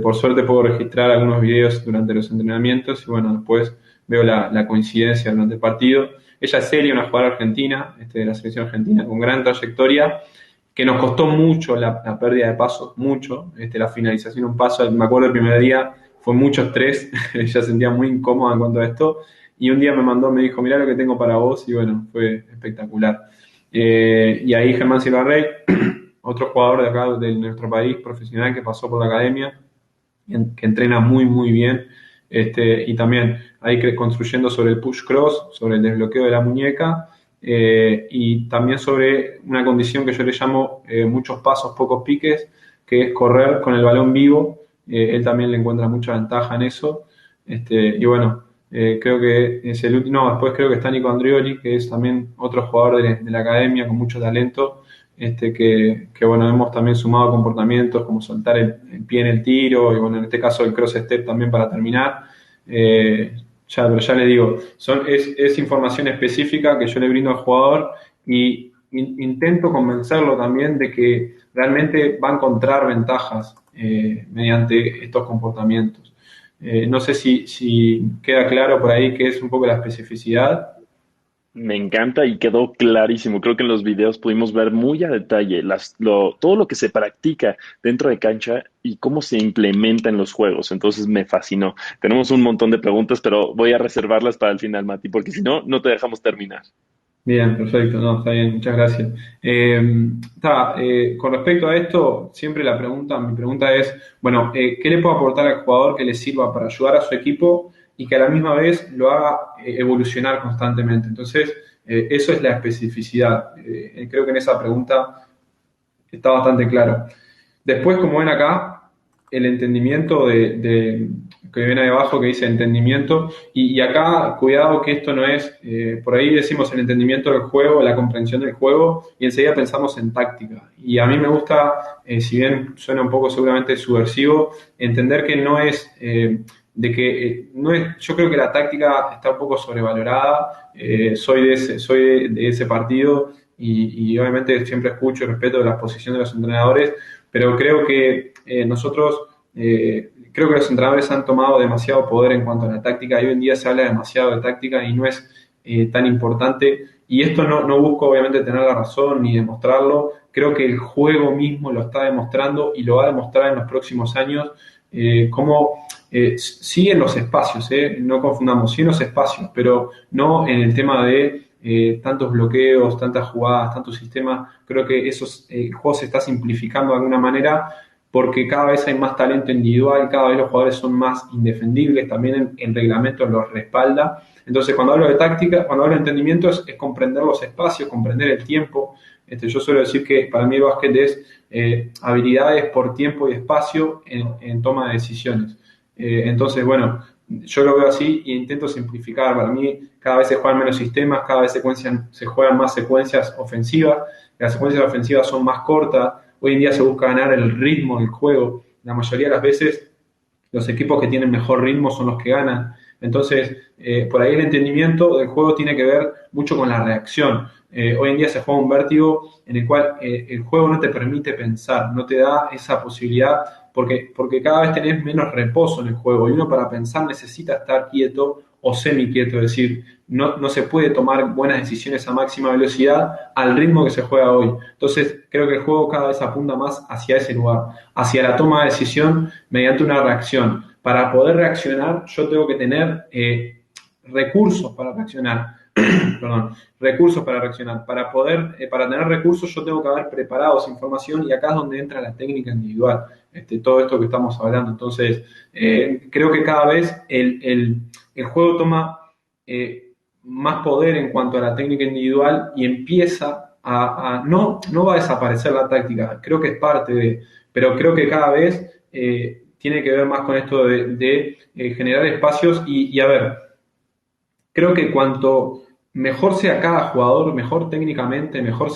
Por suerte puedo registrar algunos videos durante los entrenamientos y bueno, después veo la coincidencia durante el partido. Ella es Celia, una jugadora argentina, de la selección argentina, con gran trayectoria, que nos costó mucho la pérdida de pasos, mucho, la finalización un paso. Me acuerdo el primer día, fue mucho estrés, ella se sentía muy incómoda en cuanto a esto, y un día me dijo, mirá lo que tengo para vos, y bueno, fue espectacular. Y ahí Germán Silva Rey, otro jugador de acá, de nuestro país, profesional, que pasó por la academia, que entrena muy, muy bien, y también ahí construyendo sobre el push cross, sobre el desbloqueo de la muñeca, y también sobre una condición que yo le llamo muchos pasos, pocos piques, que es correr con el balón vivo. Él también le encuentra mucha ventaja en eso, y bueno, creo que es el último. No, después creo que está Nico Andrioli, que es también otro jugador de la academia con mucho talento, que bueno, hemos también sumado comportamientos como soltar el pie en el tiro, y bueno, en este caso el cross step también para terminar. Pero ya le digo, es información específica que yo le brindo al jugador, y intento convencerlo también de realmente va a encontrar ventajas mediante estos comportamientos. No sé si queda claro por ahí qué es un poco la especificidad. Me encanta y quedó clarísimo. Creo que en los videos pudimos ver muy a detalle todo lo que se practica dentro de cancha y cómo se implementa en los juegos. Entonces me fascinó. Tenemos un montón de preguntas, pero voy a reservarlas para el final, Mati, porque si no, no te dejamos terminar. Bien, perfecto, no, está bien, muchas gracias. Con respecto a esto, siempre mi pregunta es, bueno, ¿qué le puedo aportar al jugador que le sirva para ayudar a su equipo y que a la misma vez lo haga evolucionar constantemente? Entonces, eso es la especificidad. Creo que en esa pregunta está bastante claro. Después, como ven acá, el entendimiento que ven ahí abajo que dice entendimiento, y acá cuidado que esto no es, por ahí decimos el entendimiento del juego, la comprensión del juego, y enseguida pensamos en táctica. Y a mí me gusta, si bien suena un poco seguramente subversivo, entender que no es... no es, yo creo que la táctica está un poco sobrevalorada, soy de ese partido y obviamente siempre escucho y respeto las posiciones de los entrenadores, pero creo que creo que los entrenadores han tomado demasiado poder en cuanto a la táctica y hoy en día se habla demasiado de táctica y no es tan importante. Y esto no busco obviamente tener la razón ni demostrarlo, creo que el juego mismo lo está demostrando y lo va a demostrar en los próximos años, cómo sí en los espacios, no confundamos, sí en los espacios, pero no en el tema de tantos bloqueos, tantas jugadas, tantos sistemas. Creo que el juego se está simplificando de alguna manera porque cada vez hay más talento individual, cada vez los jugadores son más indefendibles, también el reglamento los respalda. Entonces, cuando hablo de táctica, cuando hablo de entendimiento, es comprender los espacios, comprender el tiempo. Yo suelo decir que para mí el básquet es habilidades por tiempo y espacio en toma de decisiones. Entonces, bueno, yo lo veo así e intento simplificar. Para mí, cada vez se juegan menos sistemas, cada vez se juegan más secuencias ofensivas. Las secuencias ofensivas son más cortas. Hoy en día se busca ganar el ritmo del juego. La mayoría de las veces, los equipos que tienen mejor ritmo son los que ganan. Entonces, por ahí el entendimiento del juego tiene que ver mucho con la reacción. Hoy en día se juega un vértigo en el cual el juego no te permite pensar, no te da esa posibilidad porque cada vez tenés menos reposo en el juego y uno para pensar necesita estar quieto o semi-quieto, es decir, no se puede tomar buenas decisiones a máxima velocidad al ritmo que se juega hoy. Entonces, creo que el juego cada vez apunta más hacia ese lugar, hacia la toma de decisión mediante una reacción. Para poder reaccionar, yo tengo que tener recursos para reaccionar. Perdón, recursos para reaccionar. Para tener recursos, yo tengo que haber preparado esa información y acá es donde entra la técnica individual. Todo esto que estamos hablando. Entonces, creo que cada vez el juego toma más poder en cuanto a la técnica individual y empieza no va a desaparecer la táctica, creo que es parte pero creo que cada vez tiene que ver más con esto de generar espacios y a ver, creo que cuanto mejor sea cada jugador, mejor técnicamente, mejor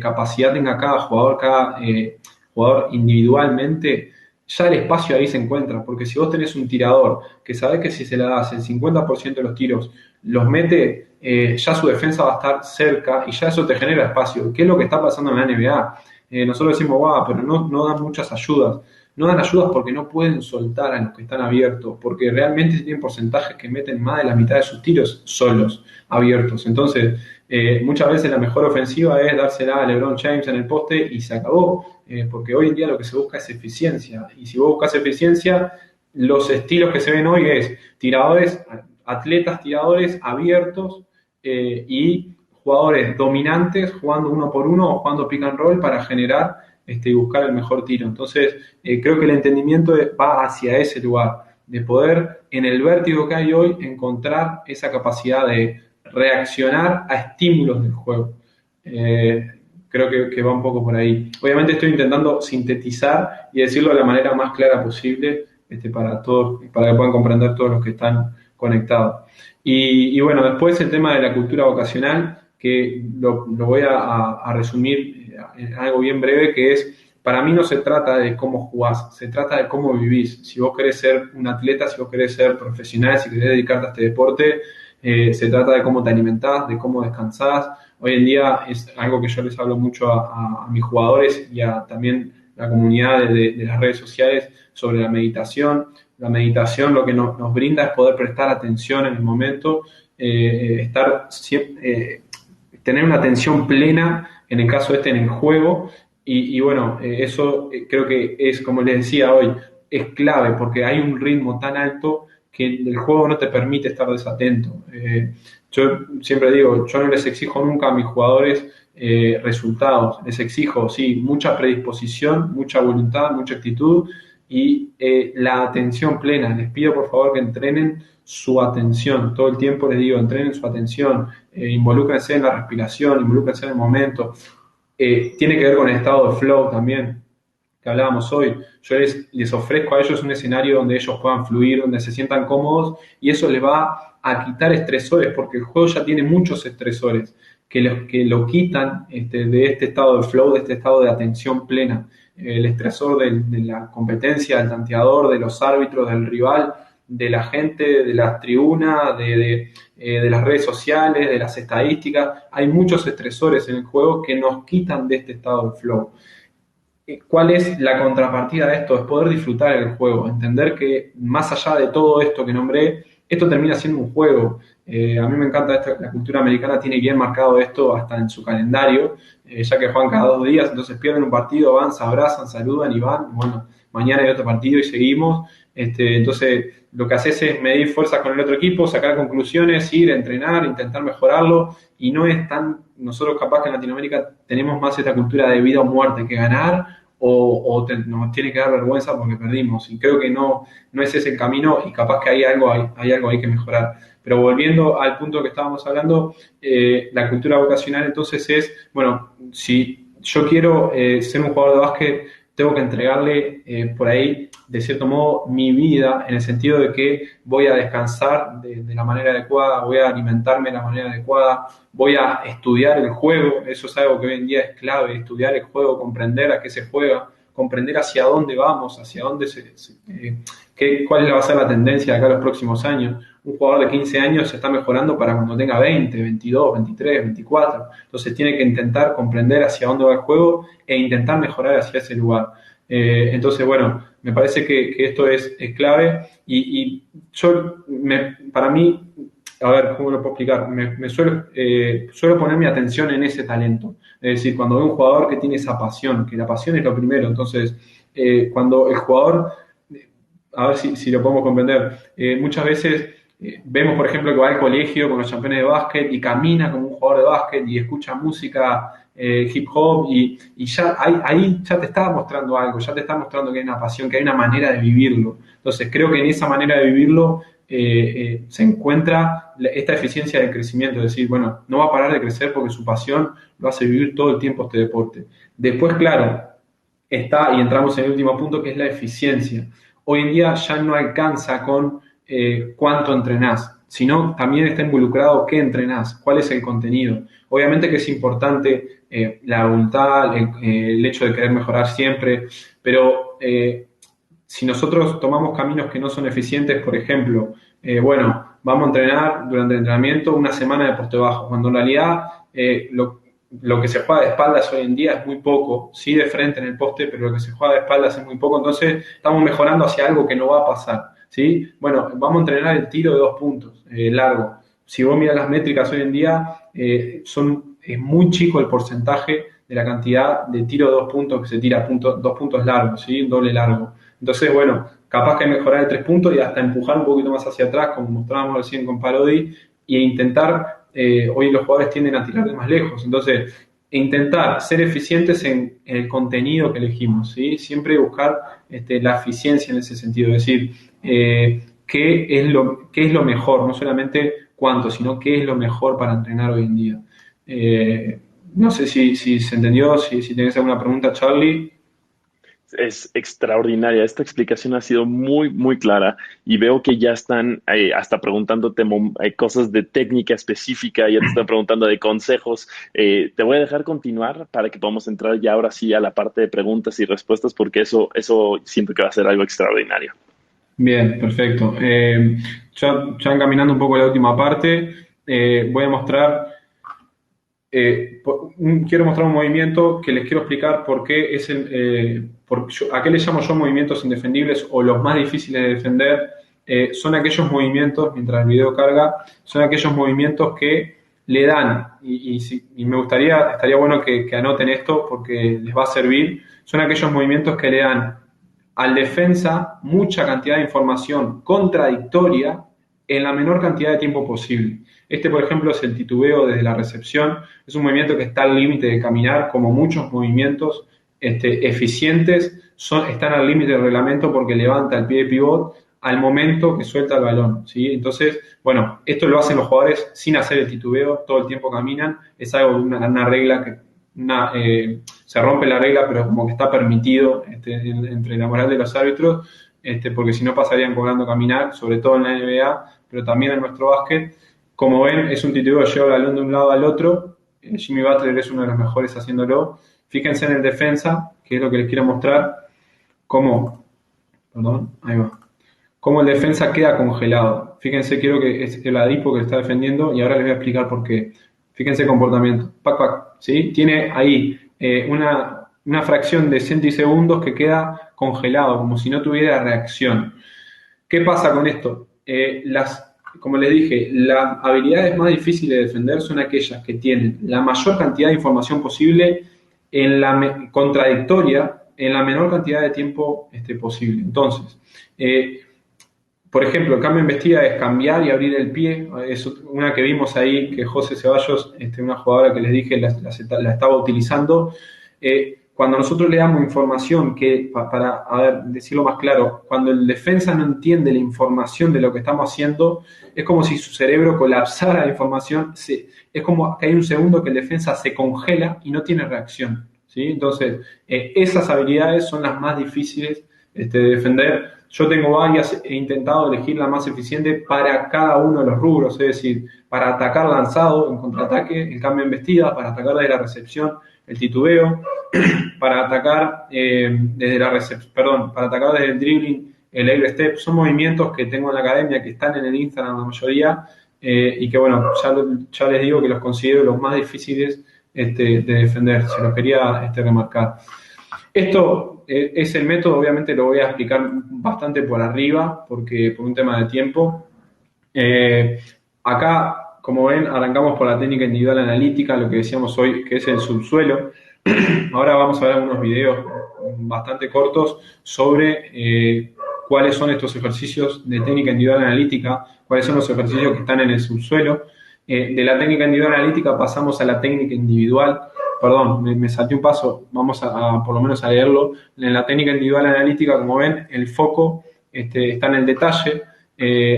capacidad tenga cada jugador individualmente, ya el espacio ahí se encuentra, porque si vos tenés un tirador que sabés que si se la das el 50% de los tiros los mete, ya su defensa va a estar cerca y ya eso te genera espacio. ¿Qué es lo que está pasando en la NBA? Nosotros decimos, pero no dan muchas ayudas. No dan ayudas porque no pueden soltar a los que están abiertos, porque realmente tienen porcentajes que meten más de la mitad de sus tiros solos, abiertos. Entonces, muchas veces la mejor ofensiva es dársela a LeBron James en el poste y se acabó, porque hoy en día lo que se busca es eficiencia. Y si vos buscas eficiencia, los estilos que se ven hoy es atletas tiradores abiertos y jugadores dominantes jugando uno por uno o jugando pick and roll para generar y buscar el mejor tiro. Entonces, creo que el entendimiento va hacia ese lugar, de poder, en el vértigo que hay hoy, encontrar esa capacidad de reaccionar a estímulos del juego. Creo que va un poco por ahí. Obviamente estoy intentando sintetizar y decirlo de la manera más clara posible para todos, para que puedan comprender todos los que están conectados. Y bueno, después el tema de la cultura vocacional, que lo voy a resumir en algo bien breve, que es, para mí no se trata de cómo jugás, se trata de cómo vivís. Si vos querés ser un atleta, si vos querés ser profesional, si querés dedicarte a este deporte, se trata de cómo te alimentás, de cómo descansás, hoy en día es algo que yo les hablo mucho a mis jugadores y a también la comunidad de las redes sociales sobre la meditación. La meditación lo que nos brinda es poder prestar atención en el momento, estar tener una atención plena, en el caso en el juego, y bueno, eso creo que es, como les decía hoy, es clave porque hay un ritmo tan alto que el juego no te permite estar desatento. Yo siempre digo, yo no les exijo nunca a mis jugadores resultados, les exijo, sí, mucha predisposición, mucha voluntad, mucha actitud y la atención plena. Les pido por favor que entrenen su atención, todo el tiempo les digo, entrenen su atención, involúcrense en la respiración, involúcrense en el momento. Tiene que ver con el estado de flow también, que hablábamos hoy. Yo les ofrezco a ellos un escenario donde ellos puedan fluir, donde se sientan cómodos y eso les va a quitar estresores, porque el juego ya tiene muchos estresores que lo quitan de este estado de flow, de este estado de atención plena. El estresor de la competencia, del tanteador, de los árbitros, del rival, de la gente, de las tribunas, de las redes sociales, de las estadísticas. Hay muchos estresores en el juego que nos quitan de este estado de flow. ¿Cuál es la contrapartida de esto? Es poder disfrutar el juego, entender que más allá de todo esto que nombré, esto termina siendo un juego. A mí me encanta la cultura americana tiene bien marcado esto hasta en su calendario, ya que juegan cada 2 días, entonces pierden un partido, van, se abrazan, saludan y van, bueno, mañana hay otro partido y seguimos. Entonces lo que haces es medir fuerzas con el otro equipo, sacar conclusiones, ir a entrenar, intentar mejorarlo, y no es tan, nosotros capaz que en Latinoamérica tenemos más esta cultura de vida o muerte que ganar, nos tiene que dar vergüenza porque perdimos, y creo que no es ese el camino, y capaz que hay algo ahí que mejorar. Pero volviendo al punto que estábamos hablando, la cultura vocacional entonces es, bueno, si yo quiero ser un jugador de básquet, tengo que entregarle por ahí, de cierto modo, mi vida, en el sentido de que voy a descansar de la manera adecuada, voy a alimentarme de la manera adecuada, voy a estudiar el juego. Eso es algo que hoy en día es clave, estudiar el juego, comprender a qué se juega, comprender hacia dónde vamos, hacia dónde cuál va a ser la tendencia de acá a los próximos años. Un jugador de 15 años se está mejorando para cuando tenga 20, 22, 23, 24. Entonces tiene que intentar comprender hacia dónde va el juego e intentar mejorar hacia ese lugar. Entonces, bueno, me parece que esto es clave y para mí, a ver, ¿cómo lo puedo explicar? Suelo poner mi atención en ese talento. Es decir, cuando veo un jugador que tiene esa pasión, que la pasión es lo primero, entonces, cuando el jugador, a ver si lo podemos comprender, muchas veces vemos, por ejemplo, que va al colegio con los campeones de básquet y camina como un jugador de básquet y escucha música hip hop y ya ahí ya te está mostrando algo, ya te está mostrando que hay una pasión, que hay una manera de vivirlo. Entonces creo que en esa manera de vivirlo se encuentra esta eficiencia del crecimiento, es decir, bueno, no va a parar de crecer porque su pasión lo hace vivir todo el tiempo este deporte. Después, claro, está, y entramos en el último punto, que es la eficiencia. Hoy en día ya no alcanza con cuánto entrenás, sino también está involucrado qué entrenás, cuál es el contenido. Obviamente que es importante la voluntad, el hecho de querer mejorar siempre, pero si nosotros tomamos caminos que no son eficientes, por ejemplo, bueno, vamos a entrenar durante el entrenamiento una semana de poste bajo, cuando en realidad lo que se juega de espaldas hoy en día es muy poco, sí de frente en el poste, pero lo que se juega de espaldas es muy poco, entonces estamos mejorando hacia algo que no va a pasar, ¿sí? Bueno, vamos a entrenar el tiro de 2 puntos, largo. Si vos miras las métricas hoy en día, es muy chico el porcentaje de la cantidad de tiro de 2 puntos que se tira, 2 puntos largos, ¿sí? Un doble largo. Entonces, bueno, capaz que mejorar el 3 puntos y hasta empujar un poquito más hacia atrás, como mostrábamos recién con Parodi, e intentar, hoy los jugadores tienden a tirar de más lejos, entonces, intentar ser eficientes en el contenido que elegimos, ¿sí? Siempre buscar la eficiencia en ese sentido, es decir, qué es lo mejor, no solamente cuánto, sino qué es lo mejor para entrenar hoy en día. No sé si se entendió, si tenés alguna pregunta, Charlie. Es extraordinaria. Esta explicación ha sido muy, muy clara y veo que ya están hasta preguntándote cosas de técnica específica, ya te están preguntando de consejos. Te voy a dejar continuar para que podamos entrar ya ahora sí a la parte de preguntas y respuestas porque eso siento que va a ser algo extraordinario. Bien, perfecto. Ya encaminando un poco la última parte, voy a mostrar quiero mostrar un movimiento que les quiero explicar por qué a qué le llamo yo movimientos indefendibles o los más difíciles de defender. Son aquellos movimientos, mientras el video carga, son aquellos movimientos que le dan, y me estaría bueno que anoten esto porque les va a servir, son aquellos movimientos que le dan al defensa mucha cantidad de información contradictoria en la menor cantidad de tiempo posible. Este, por ejemplo, es el titubeo desde la recepción. Es un movimiento que está al límite de caminar, como muchos movimientos eficientes están al límite del reglamento porque levanta el pie de pivot al momento que suelta el balón, ¿sí? Entonces, bueno, esto lo hacen los jugadores sin hacer el titubeo, todo el tiempo caminan. Es algo de una regla que se rompe la regla, pero como que está permitido entre la moral de los árbitros, porque si no pasarían cobrando caminar, sobre todo en la NBA, pero también en nuestro básquet. Como ven, es un titubeo que lleva el balón de un lado al otro. Jimmy Butler es uno de los mejores haciéndolo. Fíjense en el defensa, que es lo que les quiero mostrar, cómo el defensa queda congelado. Fíjense, quiero que es el Adipo que está defendiendo y ahora les voy a explicar por qué. Fíjense el comportamiento. Pac, pac, ¿sí? Tiene ahí una fracción de centisegundos que queda congelado, como si no tuviera reacción. ¿Qué pasa con esto? Como les dije, las habilidades más difíciles de defender son aquellas que tienen la mayor cantidad de información posible contradictoria en la menor cantidad de tiempo posible. Entonces, por ejemplo, el cambio en vestida es cambiar y abrir el pie. Es una que vimos ahí que José Ceballos, una jugadora que les dije, la estaba utilizando. Cuando nosotros le damos información para decirlo más claro, cuando el defensa no entiende la información de lo que estamos haciendo, es como si su cerebro colapsara la información. Es como que hay un segundo que el defensa se congela y no tiene reacción, ¿sí? Entonces, esas habilidades son las más difíciles de defender. Yo tengo varias, he intentado elegir la más eficiente para cada uno de los rubros, es decir, para atacar lanzado en contraataque, el cambio en vestida, para atacar desde la recepción, el titubeo, para atacar para atacar desde el dribbling, el air step. Son movimientos que tengo en la academia, que están en el Instagram la mayoría, y que bueno, ya les digo que los considero los más difíciles de defender. Se los quería remarcar. Esto es el método, obviamente lo voy a explicar bastante por arriba, porque por un tema de tiempo. Acá, como ven, arrancamos por la técnica individual analítica, lo que decíamos hoy, que es el subsuelo. Ahora vamos a ver unos videos bastante cortos sobre cuáles son estos ejercicios de técnica individual analítica, cuáles son los ejercicios que están en el subsuelo. De la técnica individual analítica pasamos a la técnica individual. Perdón, me salté un paso, vamos a por lo menos a leerlo. En la técnica individual analítica, como ven, el foco está en el detalle.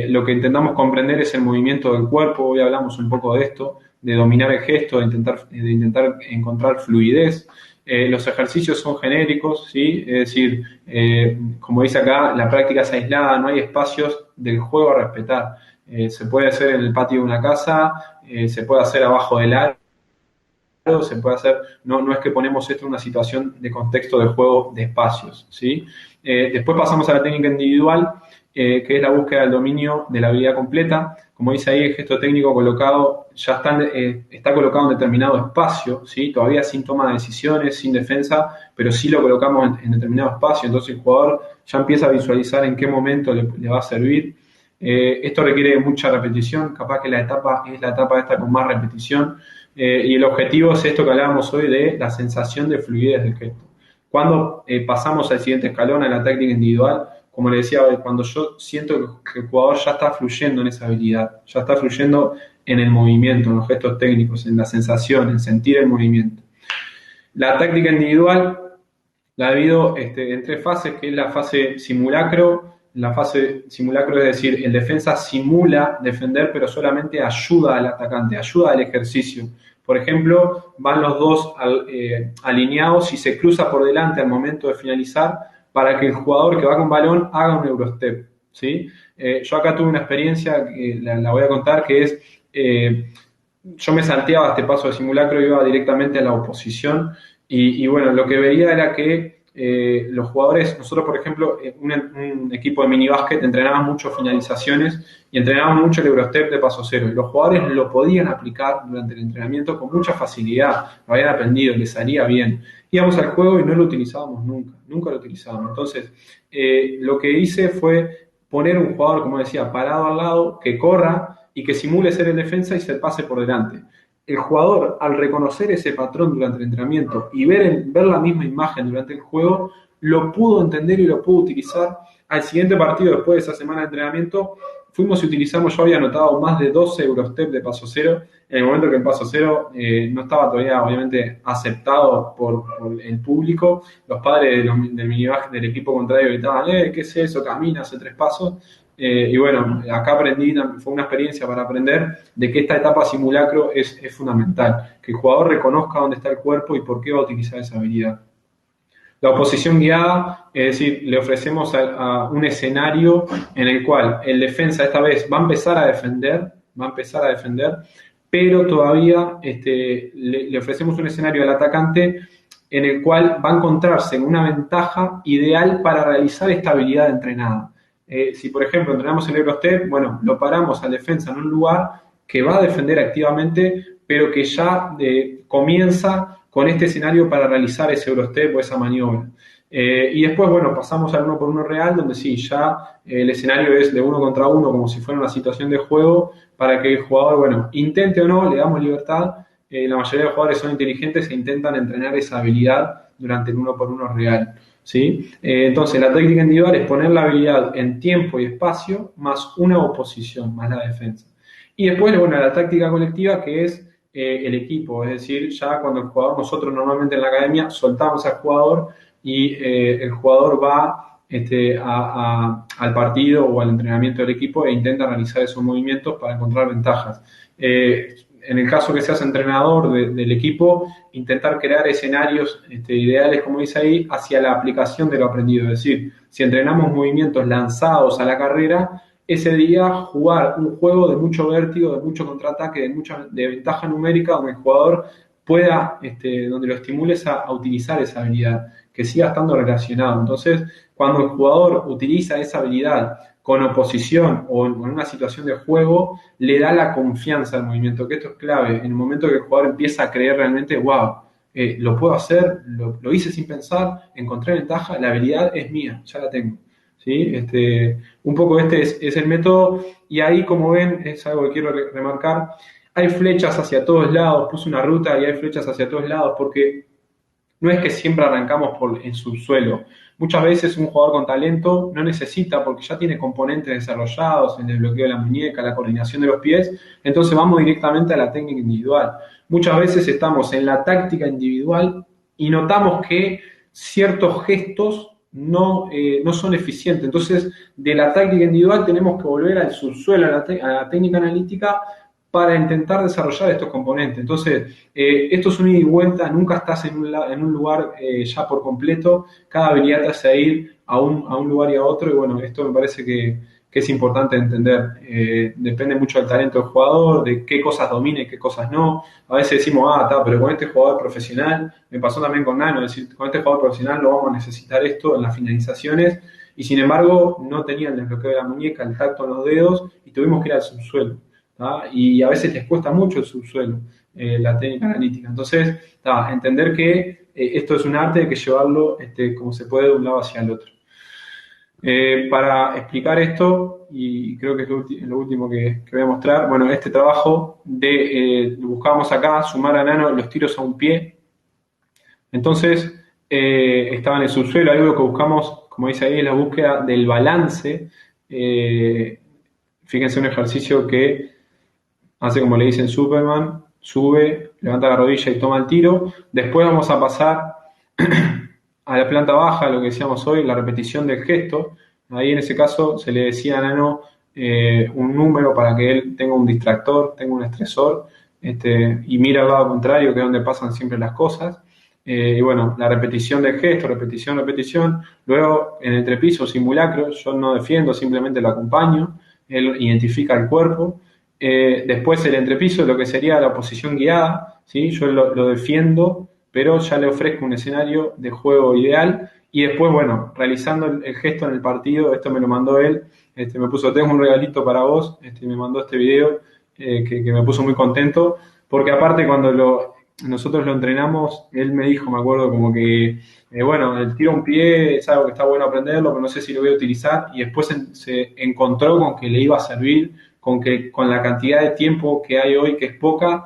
Lo que intentamos comprender es el movimiento del cuerpo. Hoy hablamos un poco de esto, de dominar el gesto, de intentar encontrar fluidez. Los ejercicios son genéricos, ¿sí? Es decir, como dice acá, la práctica es aislada, no hay espacios del juego a respetar. Se puede hacer en el patio de una casa, se puede hacer abajo del aro, se puede hacer, no es que ponemos esto en una situación de contexto de juego de espacios, ¿sí? Después pasamos a la técnica individual, que es la búsqueda del dominio de la habilidad completa. Como dice ahí, el gesto técnico colocado ya está colocado en determinado espacio, ¿sí? Todavía sin toma de decisiones, sin defensa, pero sí lo colocamos en determinado espacio. Entonces el jugador ya empieza a visualizar en qué momento le va a servir. Esto requiere mucha repetición, capaz que la etapa esta con más repetición. Y el objetivo es esto que hablábamos hoy de la sensación de fluidez del gesto. Cuando pasamos al siguiente escalón, a la técnica individual, como le decía, cuando yo siento que el jugador ya está fluyendo en esa habilidad, ya está fluyendo en el movimiento, en los gestos técnicos, en la sensación, en sentir el movimiento. La táctica individual la divido en tres fases, que es la fase simulacro. La fase simulacro es decir, el defensa simula defender, pero solamente ayuda al atacante, ayuda al ejercicio. Por ejemplo, van los dos alineados y se cruza por delante al momento de finalizar para que el jugador que va con balón haga un Eurostep, ¿sí? Yo acá tuve una experiencia que la voy a contar, que es, yo me salteaba este paso de simulacro, iba directamente a la oposición y bueno, lo que veía era que los jugadores, nosotros por ejemplo, un equipo de minibásquet entrenábamos mucho finalizaciones y entrenábamos mucho el Eurostep de paso cero. Y los jugadores lo podían aplicar durante el entrenamiento con mucha facilidad, lo habían aprendido, les salía bien. Íbamos al juego y no lo utilizábamos nunca lo utilizábamos. Entonces, lo que hice fue poner un jugador, como decía, parado al lado, que corra y que simule ser el defensa y se pase por delante. El jugador, al reconocer ese patrón durante el entrenamiento y ver la misma imagen durante el juego, lo pudo entender y lo pudo utilizar. Al siguiente partido, después de esa semana de entrenamiento, fuimos y utilizamos, yo había anotado más de 12 Eurostep de paso cero, en el momento que el paso cero no estaba todavía, obviamente, aceptado por el público. Los padres del minibásquet del equipo contrario gritaban, ¿qué es eso? Camina, hace 3 pasos. Y bueno, acá aprendí, fue una experiencia para aprender de que esta etapa simulacro es fundamental, que el jugador reconozca dónde está el cuerpo y por qué va a utilizar esa habilidad. La oposición guiada, es decir, le ofrecemos a un escenario en el cual el defensa esta vez va a empezar a defender, pero todavía le ofrecemos un escenario al atacante en el cual va a encontrarse en una ventaja ideal para realizar esta habilidad entrenada. Si por ejemplo entrenamos el Eurostep, bueno, lo paramos al defensa en un lugar que va a defender activamente, pero que ya comienza con este escenario para realizar ese Eurostep o esa maniobra. Y después, bueno, pasamos al 1 por 1 real, donde sí, ya el escenario es de 1 contra 1, como si fuera una situación de juego, para que el jugador, bueno, intente o no, le damos libertad. La mayoría de los jugadores son inteligentes e intentan entrenar esa habilidad durante el 1 por 1 real. ¿Sí? Entonces la técnica individual es poner la habilidad en tiempo y espacio más una oposición, más la defensa. Y después, bueno, la táctica colectiva, que es el equipo, es decir, ya cuando el jugador, nosotros normalmente en la academia soltamos al jugador y el jugador va al partido o al entrenamiento del equipo e intenta realizar esos movimientos para encontrar ventajas. En el caso que seas entrenador del equipo, intentar crear escenarios ideales, como dice ahí, hacia la aplicación de lo aprendido. Es decir, si entrenamos movimientos lanzados a la carrera, ese día jugar un juego de mucho vértigo, de mucho contraataque, de ventaja numérica, donde el jugador pueda, donde lo estimules a utilizar esa habilidad, que siga estando relacionado. Entonces, cuando el jugador utiliza esa habilidad con oposición o en una situación de juego, le da la confianza al movimiento, que esto es clave. En el momento que el jugador empieza a creer realmente, wow, lo puedo hacer, lo hice sin pensar, encontré ventaja, la habilidad es mía, ya la tengo. ¿Sí? Un poco es el método, y ahí, como ven, es algo que quiero remarcar, hay flechas hacia todos lados, puse una ruta y hay flechas hacia todos lados, porque no es que siempre arrancamos en subsuelo. Muchas veces un jugador con talento no necesita, porque ya tiene componentes desarrollados, el desbloqueo de la muñeca, la coordinación de los pies, entonces vamos directamente a la técnica individual. Muchas veces estamos en la táctica individual y notamos que ciertos gestos no son eficientes. Entonces, de la táctica individual tenemos que volver al subsuelo, a la técnica analítica, para intentar desarrollar estos componentes. Entonces, esto es un ida y vuelta, nunca estás en un lugar ya por completo, cada habilidad te hace ir a un lugar y a otro, y bueno, esto me parece que es importante entender. Depende mucho del talento del jugador, de qué cosas domina y qué cosas no. A veces decimos, pero con este jugador profesional, me pasó también con Nano, es decir, con este jugador profesional lo vamos a necesitar esto en las finalizaciones, y sin embargo no tenía el desbloqueo de la muñeca, el tacto en los dedos, y tuvimos que ir al subsuelo. Y a veces les cuesta mucho el subsuelo, la técnica analítica. Entonces, entender que esto es un arte, hay que llevarlo como se puede de un lado hacia el otro. Para explicar esto, y creo que es lo último que voy a mostrar, bueno, este trabajo buscábamos acá, sumar a Nano los tiros a un pie. Entonces, estaba en el subsuelo, algo que buscamos, como dice ahí, es la búsqueda del balance. Fíjense un ejercicio que hace como le dicen Superman, sube, levanta la rodilla y toma el tiro. Después vamos a pasar a la planta baja, lo que decíamos hoy, la repetición del gesto. Ahí en ese caso se le decía a Nano un número para que él tenga un distractor, tenga un estresor, y mira al lado contrario, que es donde pasan siempre las cosas. Y bueno, la repetición del gesto, repetición. Luego en el entrepiso, simulacro, yo no defiendo, simplemente lo acompaño. Él identifica el cuerpo. Después el entrepiso, lo que sería la oposición guiada, ¿sí? Yo lo defiendo, pero ya le ofrezco un escenario de juego ideal. Y después, bueno, realizando el gesto en el partido, esto me lo mandó él, me puso, tengo un regalito para vos, me mandó este video que me puso muy contento, porque aparte nosotros lo entrenamos, él me dijo, me acuerdo, como que, bueno, el tiro a un pie es algo que está bueno aprenderlo, pero no sé si lo voy a utilizar, y después se encontró con que le iba a servir, con que con la cantidad de tiempo que hay hoy, que es poca,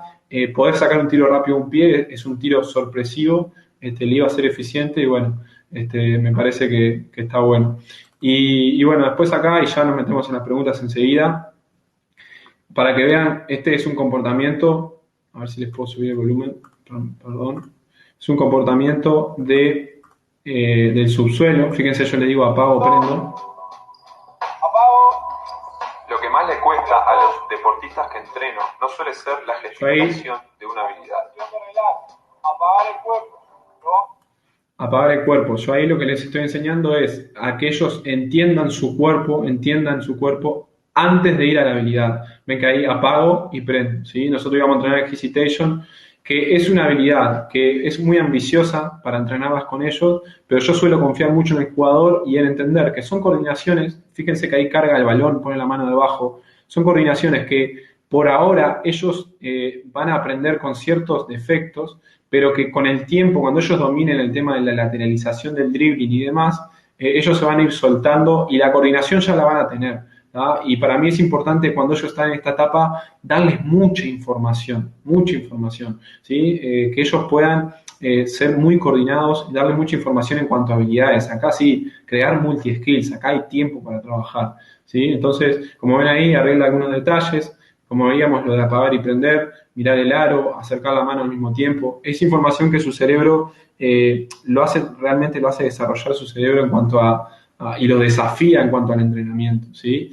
poder sacar un tiro rápido a un pie es un tiro sorpresivo, le iba a ser eficiente y bueno, me parece que está bueno. Y bueno, después acá, y ya nos metemos en las preguntas enseguida, para que vean, este es un comportamiento, a ver si les puedo subir el volumen, perdón, es un comportamiento del subsuelo, fíjense, yo le digo apago, prendo. Lo que más le cuesta a los deportistas que entreno no suele ser la gestión de una habilidad. Apagar el cuerpo. Yo ahí lo que les estoy enseñando es a que ellos entiendan su cuerpo antes de ir a la habilidad. Ven que ahí apago y prendo, ¿sí? Nosotros íbamos a entrenar Excitation, que es una habilidad que es muy ambiciosa para entrenarlas con ellos, pero yo suelo confiar mucho en el jugador y en entender que son coordinaciones, fíjense que ahí carga el balón, pone la mano debajo, son coordinaciones que por ahora ellos van a aprender con ciertos defectos, pero que con el tiempo, cuando ellos dominen el tema de la lateralización del dribbling y demás, ellos se van a ir soltando y la coordinación ya la van a tener. ¿tá? Y para mí es importante cuando ellos están en esta etapa darles mucha información, ¿sí? Que ellos puedan ser muy coordinados y darles mucha información en cuanto a habilidades. Acá sí, crear multi-skills, acá hay tiempo para trabajar, ¿sí? Entonces, como ven ahí, arregla algunos detalles, como veíamos lo de apagar y prender, mirar el aro, acercar la mano al mismo tiempo. Es información que su cerebro realmente lo hace desarrollar su cerebro en cuanto y lo desafía en cuanto al entrenamiento, ¿sí?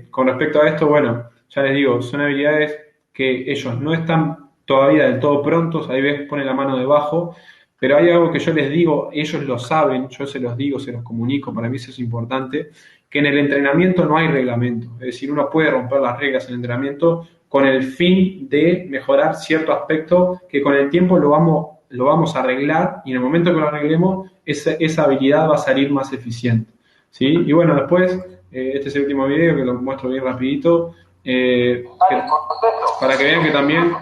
Con respecto a esto, bueno, ya les digo, son habilidades que ellos no están todavía del todo prontos, ahí ves, pone la mano debajo, pero hay algo que yo les digo, ellos lo saben, yo se los digo, se los comunico, para mí eso es importante, que en el entrenamiento no hay reglamento, es decir, uno puede romper las reglas en el entrenamiento con el fin de mejorar cierto aspecto que con el tiempo lo vamos a arreglar y en el momento que lo arreglemos, esa habilidad va a salir más eficiente, ¿sí? Y bueno, después, este es el último video que lo muestro bien rapidito, para que vean que también...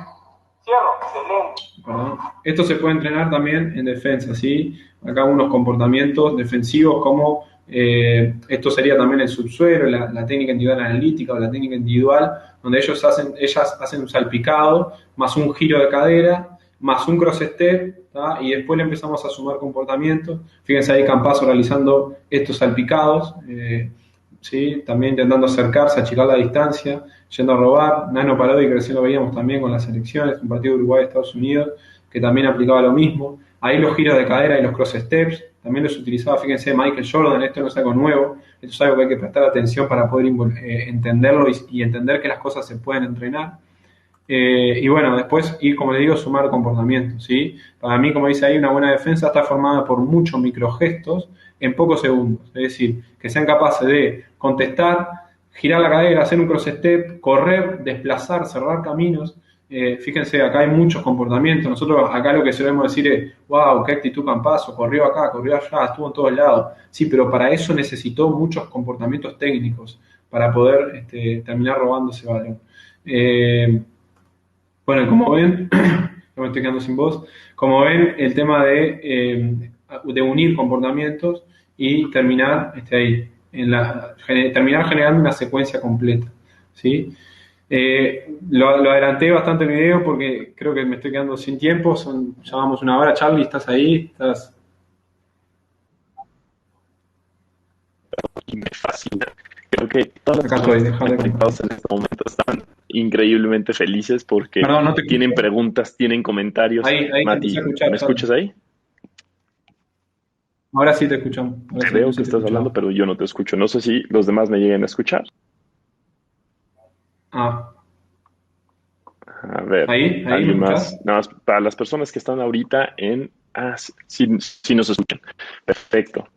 Perdón. Esto se puede entrenar también en defensa, ¿sí? Acá unos comportamientos defensivos como esto sería también el subsuelo, la técnica individual analítica o la técnica individual, donde ellas hacen un salpicado, más un giro de cadera, más un cross step, y después le empezamos a sumar comportamientos. Fíjense ahí Campazzo realizando estos salpicados, ¿sí? También intentando acercarse, achicar la distancia, yendo a robar. Nano Parodi, que recién lo veíamos también con las selecciones, un partido de Uruguay Estados Unidos, que también aplicaba lo mismo. Ahí los giros de cadera y los cross steps, también los utilizaba, fíjense, Michael Jordan, esto no es algo nuevo, esto es algo que hay que prestar atención para poder entenderlo y entender que las cosas se pueden entrenar. Y bueno, después ir, como les digo, sumar comportamientos, ¿sí? Para mí, como dice ahí, una buena defensa está formada por muchos microgestos en pocos segundos. Es decir, que sean capaces de contestar, girar la cadera, hacer un cross step, correr, desplazar, cerrar caminos. Fíjense, acá hay muchos comportamientos. Nosotros acá lo que solemos decir es, wow, qué actitud Campazzo, corrió acá, corrió allá, estuvo en todos lados. Sí, pero para eso necesitó muchos comportamientos técnicos para poder terminar robando ese balón. Bueno, como ven, no me estoy quedando sin voz, como ven, el tema de unir comportamientos y terminar terminar generando una secuencia completa, ¿sí? Lo adelanté bastante el video porque creo que me estoy quedando sin tiempo, ya vamos una hora. Charlie, ¿estás ahí? ¿Estás? Y me fascina. Creo que todas las personas que están conectadas en este momento están increíblemente felices porque Perdón, tienen preguntas, tienen comentarios. Ahí Mati, ¿me escuchas ahí? Ahora sí te escuchamos. Creo que estás hablando, pero yo no te escucho. No sé si los demás me lleguen a escuchar. A ver, ¿Ahí ¿alguien más? Nada más para las personas que están ahorita sí nos escuchan. Perfecto.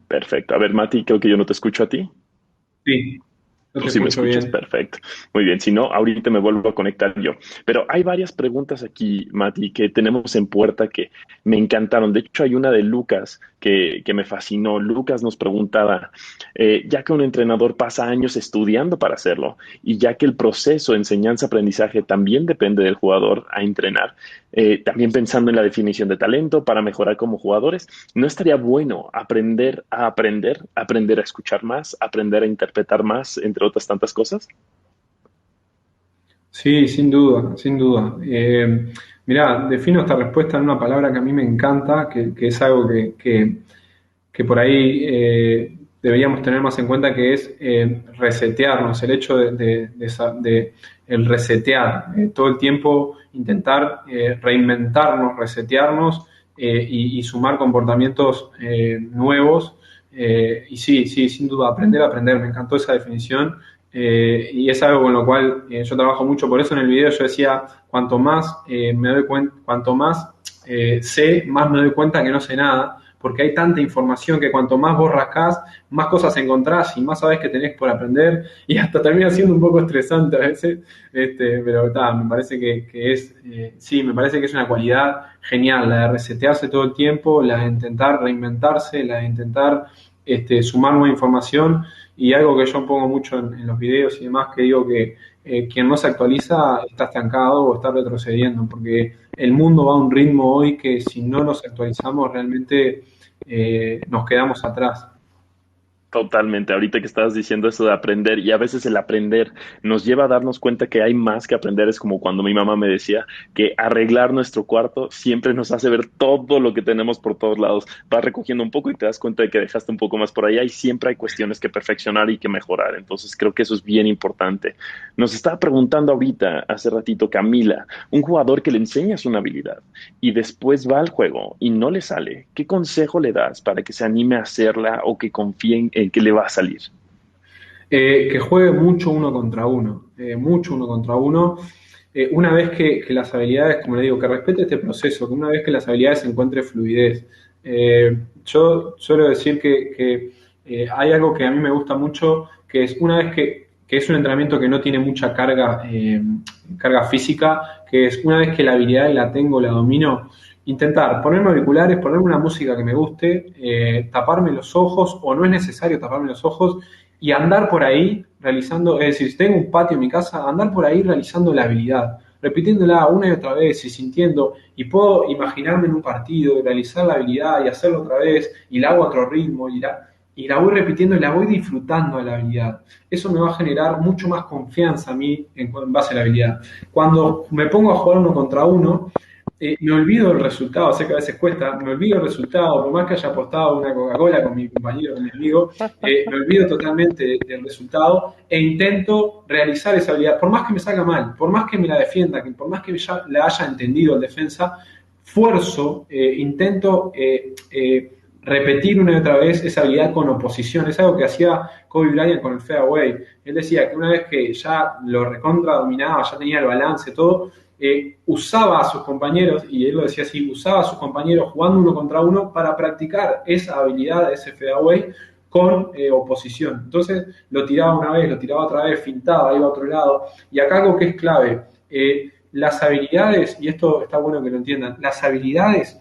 Perfecto. A ver, Mati, creo que yo no te escucho a ti. Sí. Tú sí me escuchas, bien. Perfecto. Muy bien, si no, ahorita me vuelvo a conectar yo. Pero hay varias preguntas aquí, Mati, que tenemos en puerta que me encantaron. De hecho, hay una de Lucas que me fascinó. Lucas nos preguntaba, ya que un entrenador pasa años estudiando para hacerlo y ya que el proceso de enseñanza-aprendizaje también depende del jugador a entrenar, también pensando en la definición de talento para mejorar como jugadores, ¿no estaría bueno aprender a escuchar más, aprender a interpretar más, entre otras tantas cosas? Sí, sin duda, sin duda. Mirá, defino esta respuesta en una palabra que a mí me encanta, que es algo que por ahí deberíamos tener más en cuenta, que es resetearnos, el hecho de el resetear, todo el tiempo intentar reinventarnos, resetearnos y sumar comportamientos nuevos. Y sí, sí, sin duda, aprender a aprender, me encantó esa definición. Y es algo con lo cual yo trabajo mucho. Por eso en el video yo decía, cuanto más me doy cuenta, cuanto más sé, más me doy cuenta que no sé nada, porque hay tanta información que cuanto más vos rascás, más cosas encontrás y más sabés que tenés por aprender, y hasta termina siendo un poco estresante a veces, pero me parece que es, sí, me parece que es una cualidad genial, la de resetearse todo el tiempo, la de intentar reinventarse, la de intentar sumar nueva información. Y algo que yo pongo mucho en los videos y demás, que digo que quien no se actualiza está estancado o está retrocediendo, porque el mundo va a un ritmo hoy que si no nos actualizamos realmente nos quedamos atrás. Totalmente, ahorita que estabas diciendo eso de aprender y a veces el aprender nos lleva a darnos cuenta que hay más que aprender, es como cuando mi mamá me decía que arreglar nuestro cuarto siempre nos hace ver todo lo que tenemos por todos lados, vas recogiendo un poco y te das cuenta de que dejaste un poco más por allá y siempre hay cuestiones que perfeccionar y que mejorar, entonces creo que eso es bien importante. Nos estaba preguntando ahorita, hace ratito, Camila, un jugador que le enseñas una habilidad y después va al juego y no le sale, ¿qué consejo le das para que se anime a hacerla o que confíe en que le va a salir? Que juegue mucho uno contra uno, mucho uno contra uno. Una vez que las habilidades, como le digo, que respete este proceso, que una vez que las habilidades encuentre fluidez. Yo suelo decir que hay algo que a mí me gusta mucho, que es una vez que es un entrenamiento que no tiene mucha carga física, que es una vez que la habilidad la tengo, la domino, intentar ponerme auriculares, ponerme una música que me guste, taparme los ojos, o no es necesario taparme los ojos, y andar por ahí realizando, es decir, si tengo un patio en mi casa, andar por ahí realizando la habilidad, repitiéndola una y otra vez y sintiendo, y puedo imaginarme en un partido, realizar la habilidad y hacerlo otra vez, y la hago a otro ritmo, y la voy repitiendo y la voy disfrutando de la habilidad. Eso me va a generar mucho más confianza a mí en base a la habilidad. Cuando me pongo a jugar uno contra uno, me olvido del resultado, sé que a veces cuesta, me olvido del resultado, por más que haya apostado una Coca-Cola con mi compañero, con mi amigo, me olvido totalmente del resultado e intento realizar esa habilidad, por más que me salga mal, por más que me la defienda, por más que ya la haya entendido el defensa, fuerzo, intento repetir una y otra vez esa habilidad con oposición. Es algo que hacía Kobe Bryant con el fairway. Él decía que una vez que ya lo recontra dominaba, ya tenía el balance, todo, usaba a sus compañeros, y él lo decía así, usaba a sus compañeros jugando uno contra uno para practicar esa habilidad, ese fairway, con oposición. Entonces lo tiraba una vez, lo tiraba otra vez, fintaba, iba a otro lado. Y acá algo que es clave, las habilidades, y esto está bueno que lo entiendan, las habilidades,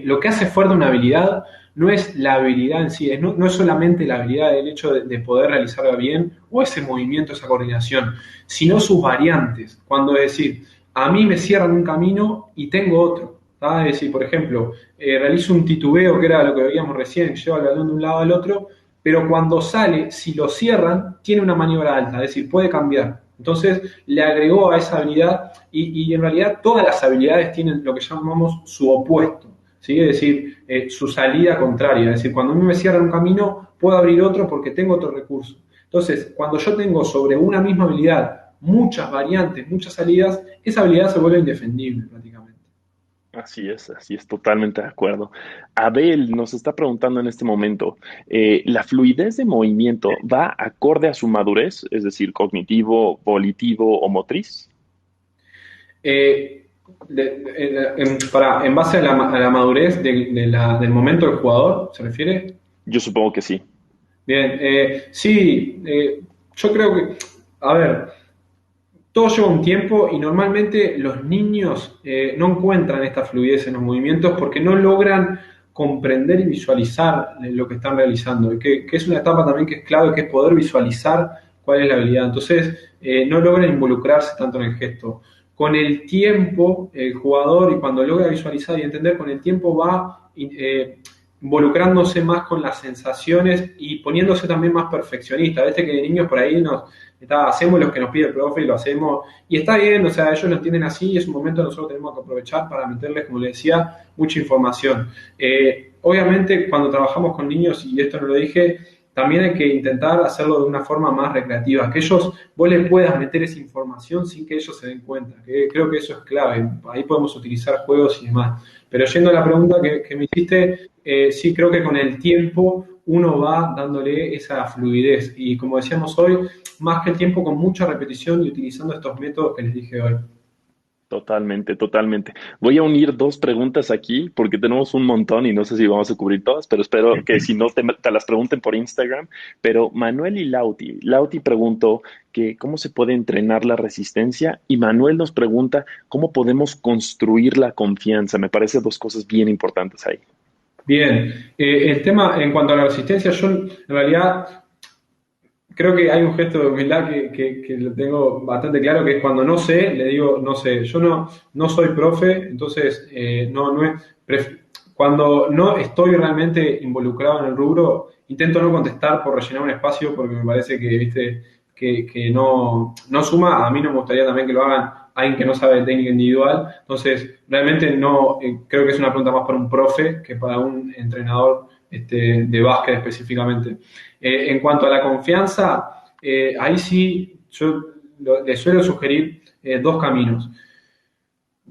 lo que hace fuerte una habilidad no es la habilidad en sí, no es solamente la habilidad del hecho de poder realizarla bien o ese movimiento, esa coordinación, sino sus variantes. Cuando es decir, a mí me cierran un camino y tengo otro. ¿Tá? Es decir, por ejemplo, realizo un titubeo, que era lo que veíamos recién, llevo el balón de un lado al otro, pero cuando sale, si lo cierran, tiene una maniobra alta, es decir, puede cambiar. Entonces le agregó a esa habilidad y en realidad todas las habilidades tienen lo que llamamos su opuesto. ¿Sí? Es decir, su salida contraria. Es decir, cuando a mí me cierran un camino, puedo abrir otro porque tengo otro recurso. Entonces, cuando yo tengo sobre una misma habilidad muchas variantes, muchas salidas, esa habilidad se vuelve indefendible prácticamente. Así es, totalmente de acuerdo. Abel nos está preguntando en este momento, ¿la fluidez de movimiento va acorde a su madurez, es decir, cognitivo, volitivo o motriz? Eh, en base a la madurez del momento del jugador, ¿se refiere? Yo supongo que sí. Bien, sí, yo creo que, a ver, todo lleva un tiempo y normalmente los niños no encuentran esta fluidez en los movimientos porque no logran comprender y visualizar lo que están realizando, que es una etapa también que es clave, que es poder visualizar cuál es la habilidad. Entonces, no logran involucrarse tanto en el gesto. Con el tiempo, el jugador, y cuando logra visualizar y entender, con el tiempo va involucrándose más con las sensaciones y poniéndose también más perfeccionista. Viste que de niños por ahí hacemos lo que nos pide el profe y lo hacemos, y está bien, o sea, ellos lo entienden así y es un momento que nosotros tenemos que aprovechar para meterles, como les decía, mucha información. Obviamente, cuando trabajamos con niños, y esto no lo dije, también hay que intentar hacerlo de una forma más recreativa, que vos les puedas meter esa información sin que ellos se den cuenta, que creo que eso es clave. Ahí podemos utilizar juegos y demás. Pero yendo a la pregunta que me hiciste, sí creo que con el tiempo uno va dándole esa fluidez, y como decíamos hoy, más que el tiempo, con mucha repetición y utilizando estos métodos que les dije hoy. Totalmente, totalmente. Voy a unir dos preguntas aquí porque tenemos un montón y no sé si vamos a cubrir todas, pero espero que si no te las pregunten por Instagram. Pero Manuel y Lauti. Lauti preguntó que cómo se puede entrenar la resistencia y Manuel nos pregunta cómo podemos construir la confianza. Me parece dos cosas bien importantes ahí. Bien, el tema en cuanto a la resistencia, yo en realidad creo que hay un gesto de humildad que lo tengo bastante claro, que es cuando no sé, le digo no sé. Yo no soy profe, entonces cuando no estoy realmente involucrado en el rubro, intento no contestar por rellenar un espacio, porque me parece que, viste, que no suma. A mí no me gustaría también que lo hagan alguien que no sabe de técnica individual. Entonces, realmente no, creo que es una pregunta más para un profe que para un entrenador de básquet específicamente. En cuanto a la confianza, ahí sí yo le suelo sugerir dos caminos.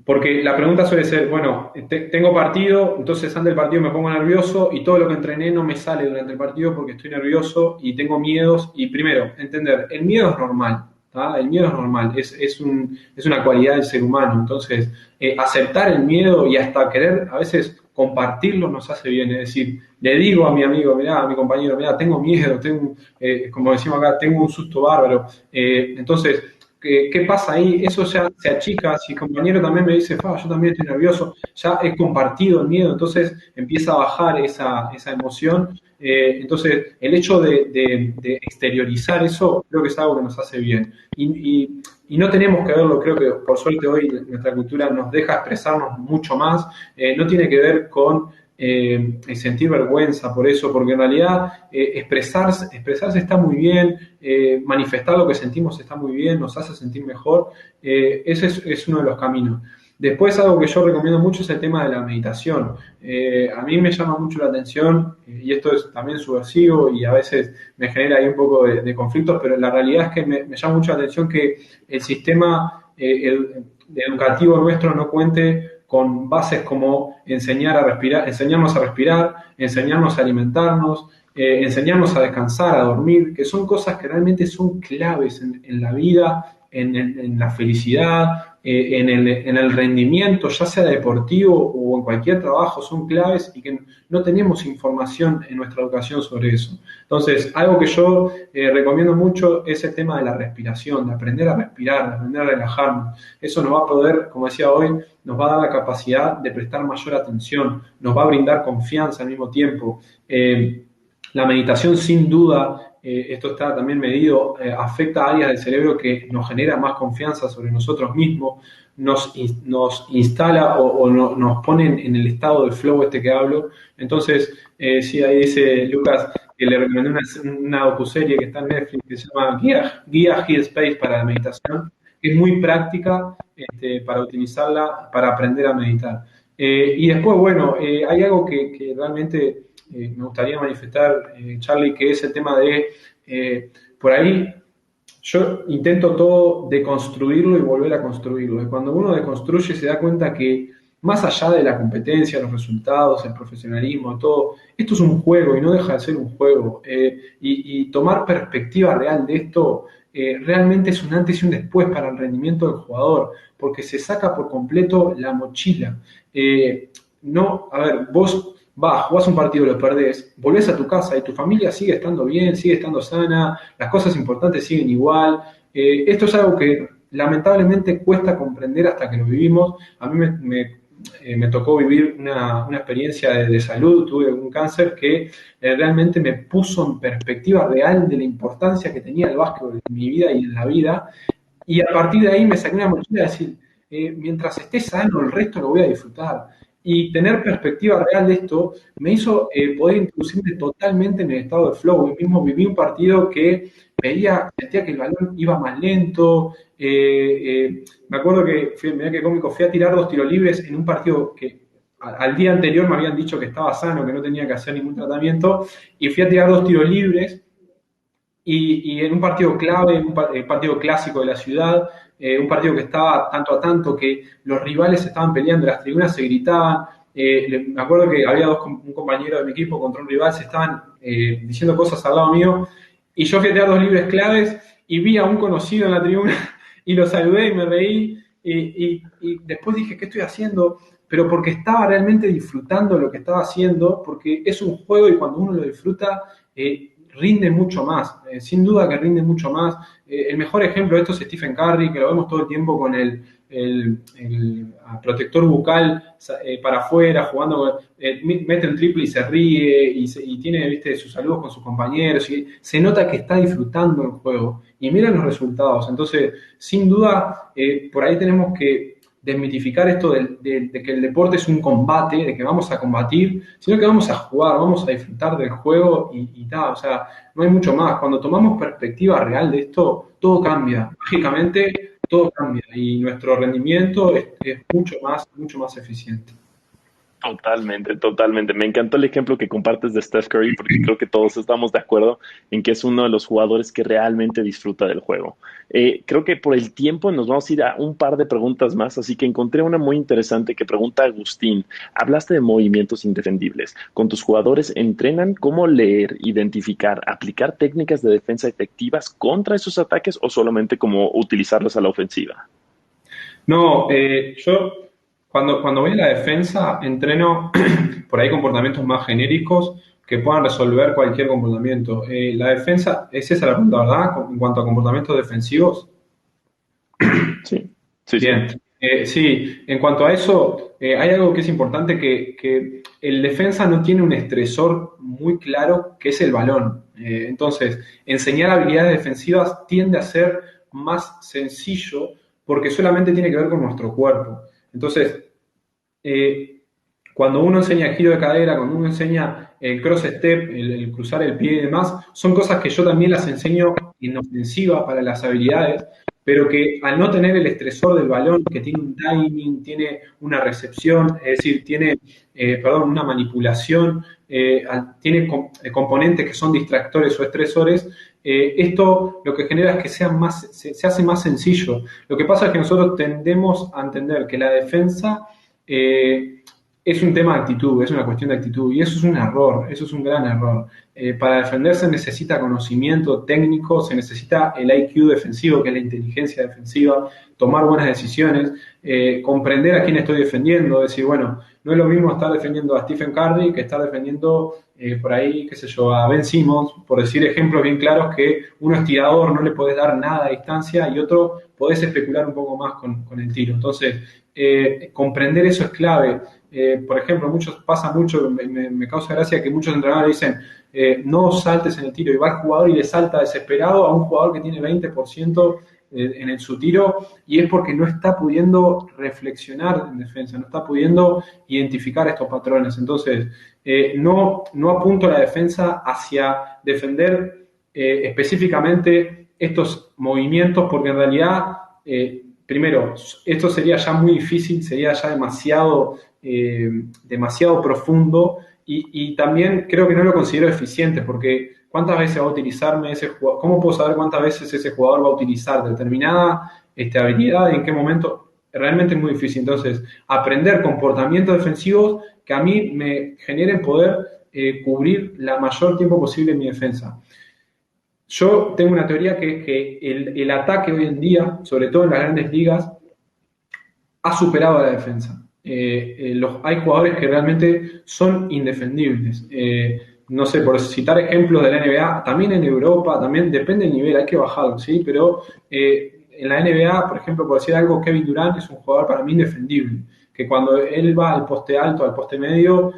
Porque la pregunta suele ser, bueno, tengo partido, entonces antes del partido me pongo nervioso y todo lo que entrené no me sale durante el partido porque estoy nervioso y tengo miedos. Y primero, entender, el miedo es normal, ¿tá? El miedo es normal, es una cualidad del ser humano. Entonces, aceptar el miedo y hasta querer a veces compartirlo nos hace bien. Es decir, le digo a mi amigo, mirá, a mi compañero, mirá, tengo miedo, como decimos acá, tengo un susto bárbaro. Entonces, ¿qué pasa ahí? Eso ya se achica. Si el compañero también me dice, yo también estoy nervioso, ya he compartido el miedo, entonces empieza a bajar esa emoción. Entonces, el hecho de exteriorizar eso, creo que es algo que nos hace bien. Y no tenemos que verlo, creo que por suerte hoy nuestra cultura nos deja expresarnos mucho más. No tiene que ver con sentir vergüenza por eso, porque en realidad expresarse está muy bien, manifestar lo que sentimos está muy bien, nos hace sentir mejor. Ese es uno de los caminos. Después, algo que yo recomiendo mucho es el tema de la meditación. A mí me llama mucho la atención, y esto es también subversivo y a veces me genera ahí un poco de conflictos, pero la realidad es que me llama mucho la atención que el sistema educativo nuestro no cuente con bases como enseñarnos a respirar, enseñarnos a alimentarnos, enseñarnos a descansar, a dormir, que son cosas que realmente son claves en la vida, en la felicidad, en el rendimiento, ya sea deportivo o en cualquier trabajo, son claves, y que no tenemos información en nuestra educación sobre eso. Entonces, algo que yo recomiendo mucho es el tema de la respiración, de aprender a respirar, de aprender a relajarnos. Eso nos va a poder, como decía hoy, nos va a dar la capacidad de prestar mayor atención, nos va a brindar confianza al mismo tiempo. La meditación, sin duda, esto está también medido, afecta a áreas del cerebro que nos genera más confianza sobre nosotros mismos, nos instala nos pone en el estado del flow que hablo. Entonces, sí, ahí dice Lucas que le recomendé una docuserie que está en Netflix que se llama Guía Headspace para la meditación, que es muy práctica para utilizarla para aprender a meditar. Y después, bueno, hay algo que realmente me gustaría manifestar, Charlie, que es el tema de, por ahí, yo intento todo deconstruirlo y volver a construirlo. Y cuando uno deconstruye se da cuenta que más allá de la competencia, los resultados, el profesionalismo, todo, esto es un juego y no deja de ser un juego. Y tomar perspectiva real de esto realmente es un antes y un después para el rendimiento del jugador, porque se saca por completo la mochila. A ver, vos jugás un partido, lo perdés, volvés a tu casa y tu familia sigue estando bien, sigue estando sana, las cosas importantes siguen igual. Esto es algo que lamentablemente cuesta comprender hasta que lo vivimos. A mí me tocó vivir una experiencia de salud, tuve un cáncer que realmente me puso en perspectiva real de la importancia que tenía el básquetbol en mi vida y en la vida, y a partir de ahí me saqué una mochila de decir, mientras esté sano, el resto lo voy a disfrutar. Y tener perspectiva real de esto me hizo poder introducirme totalmente en el estado de flow. Yo mismo viví un partido que sentía que el balón iba más lento. Me acuerdo que, mirá qué cómico, fui a tirar 2 tiros libres en un partido que al día anterior me habían dicho que estaba sano, que no tenía que hacer ningún tratamiento, y fui a tirar 2 tiros libres y en un partido clave, un partido clásico de la ciudad, un partido que estaba tanto a tanto que los rivales estaban peleando, las tribunas se gritaban. Me acuerdo que había un compañero de mi equipo contra un rival, se estaban diciendo cosas al lado mío, y yo fui a tirar 2 libres claves y vi a un conocido en la tribuna y lo saludé y me reí, y después dije, ¿qué estoy haciendo? Pero porque estaba realmente disfrutando lo que estaba haciendo, porque es un juego y cuando uno lo disfruta, rinde mucho más, sin duda que rinde mucho más. El mejor ejemplo de esto es Stephen Curry, que lo vemos todo el tiempo con el protector bucal para afuera, jugando, mete el triple y se ríe, y tiene, viste, sus saludos con sus compañeros, y se nota que está disfrutando el juego, y miren los resultados. Entonces, sin duda, por ahí tenemos que desmitificar esto de que el deporte es un combate, de que vamos a combatir, sino que vamos a jugar, vamos a disfrutar del juego y tal. O sea, no hay mucho más. Cuando tomamos perspectiva real de esto, todo cambia. Mágicamente, todo cambia y nuestro rendimiento es mucho más eficiente. Totalmente, totalmente. Me encantó el ejemplo que compartes de Steph Curry porque creo que todos estamos de acuerdo en que es uno de los jugadores que realmente disfruta del juego. Creo que por el tiempo nos vamos a ir a un par de preguntas más, así que encontré una muy interesante que pregunta Agustín. Hablaste de movimientos indefendibles. ¿Con tus jugadores entrenan cómo leer, identificar, aplicar técnicas de defensa efectivas contra esos ataques o solamente cómo utilizarlas a la ofensiva? No, yo cuando voy a la defensa entreno por ahí comportamientos más genéricos que puedan resolver cualquier comportamiento. La defensa, es esa la pregunta, ¿verdad? En cuanto a comportamientos defensivos. Sí, sí, Bien. sí. Sí, en cuanto a eso, hay algo que es importante, que el defensa no tiene un estresor muy claro, que es el balón. Entonces, enseñar habilidades defensivas tiende a ser más sencillo porque solamente tiene que ver con nuestro cuerpo. Entonces, cuando uno enseña giro de cadera, cuando uno enseña el cross step, el cruzar el pie y demás, son cosas que yo también las enseño en ofensiva para las habilidades, pero que al no tener el estresor del balón, que tiene un timing, tiene una recepción, es decir, tiene una manipulación, tiene componentes que son distractores o estresores, esto lo que genera es que se hace más sencillo. Lo que pasa es que nosotros tendemos a entender que la defensa es un tema de actitud, es una cuestión de actitud, y eso es un error, eso es un gran error. Para defenderse necesita conocimiento técnico, se necesita el IQ defensivo, que es la inteligencia defensiva, tomar buenas decisiones, comprender a quién estoy defendiendo, decir, bueno, no es lo mismo estar defendiendo a Stephen Curry que estar defendiendo por ahí, qué sé yo, a Ben Simmons, por decir ejemplos bien claros, que uno es tirador, no le podés dar nada a distancia, y otro podés especular un poco más con el tiro. Entonces, comprender eso es clave. Por ejemplo, pasa mucho, me causa gracia que muchos entrenadores dicen, no saltes en el tiro, y va el jugador y le salta desesperado a un jugador que tiene 20% en su tiro, y es porque no está pudiendo reflexionar en defensa, no está pudiendo identificar estos patrones. Entonces, no apunto la defensa hacia defender específicamente estos movimientos, porque en realidad, primero, esto sería ya muy difícil, sería ya demasiado profundo, y también creo que no lo considero eficiente, porque ¿cuántas veces va a utilizarme ese jugador? ¿Cómo puedo saber cuántas veces ese jugador va a utilizar determinada habilidad y en qué momento? Realmente es muy difícil. Entonces, aprender comportamientos defensivos que a mí me generen poder cubrir la mayor tiempo posible mi defensa. Yo tengo una teoría que es que el ataque hoy en día, sobre todo en las grandes ligas, ha superado a la defensa. Hay jugadores que realmente son indefendibles. No sé, por citar ejemplos de la NBA, también en Europa, también depende del nivel, hay que bajarlo, ¿sí? Pero en la NBA, por ejemplo, por decir algo, Kevin Durant es un jugador para mí indefendible, que cuando él va al poste alto, al poste medio,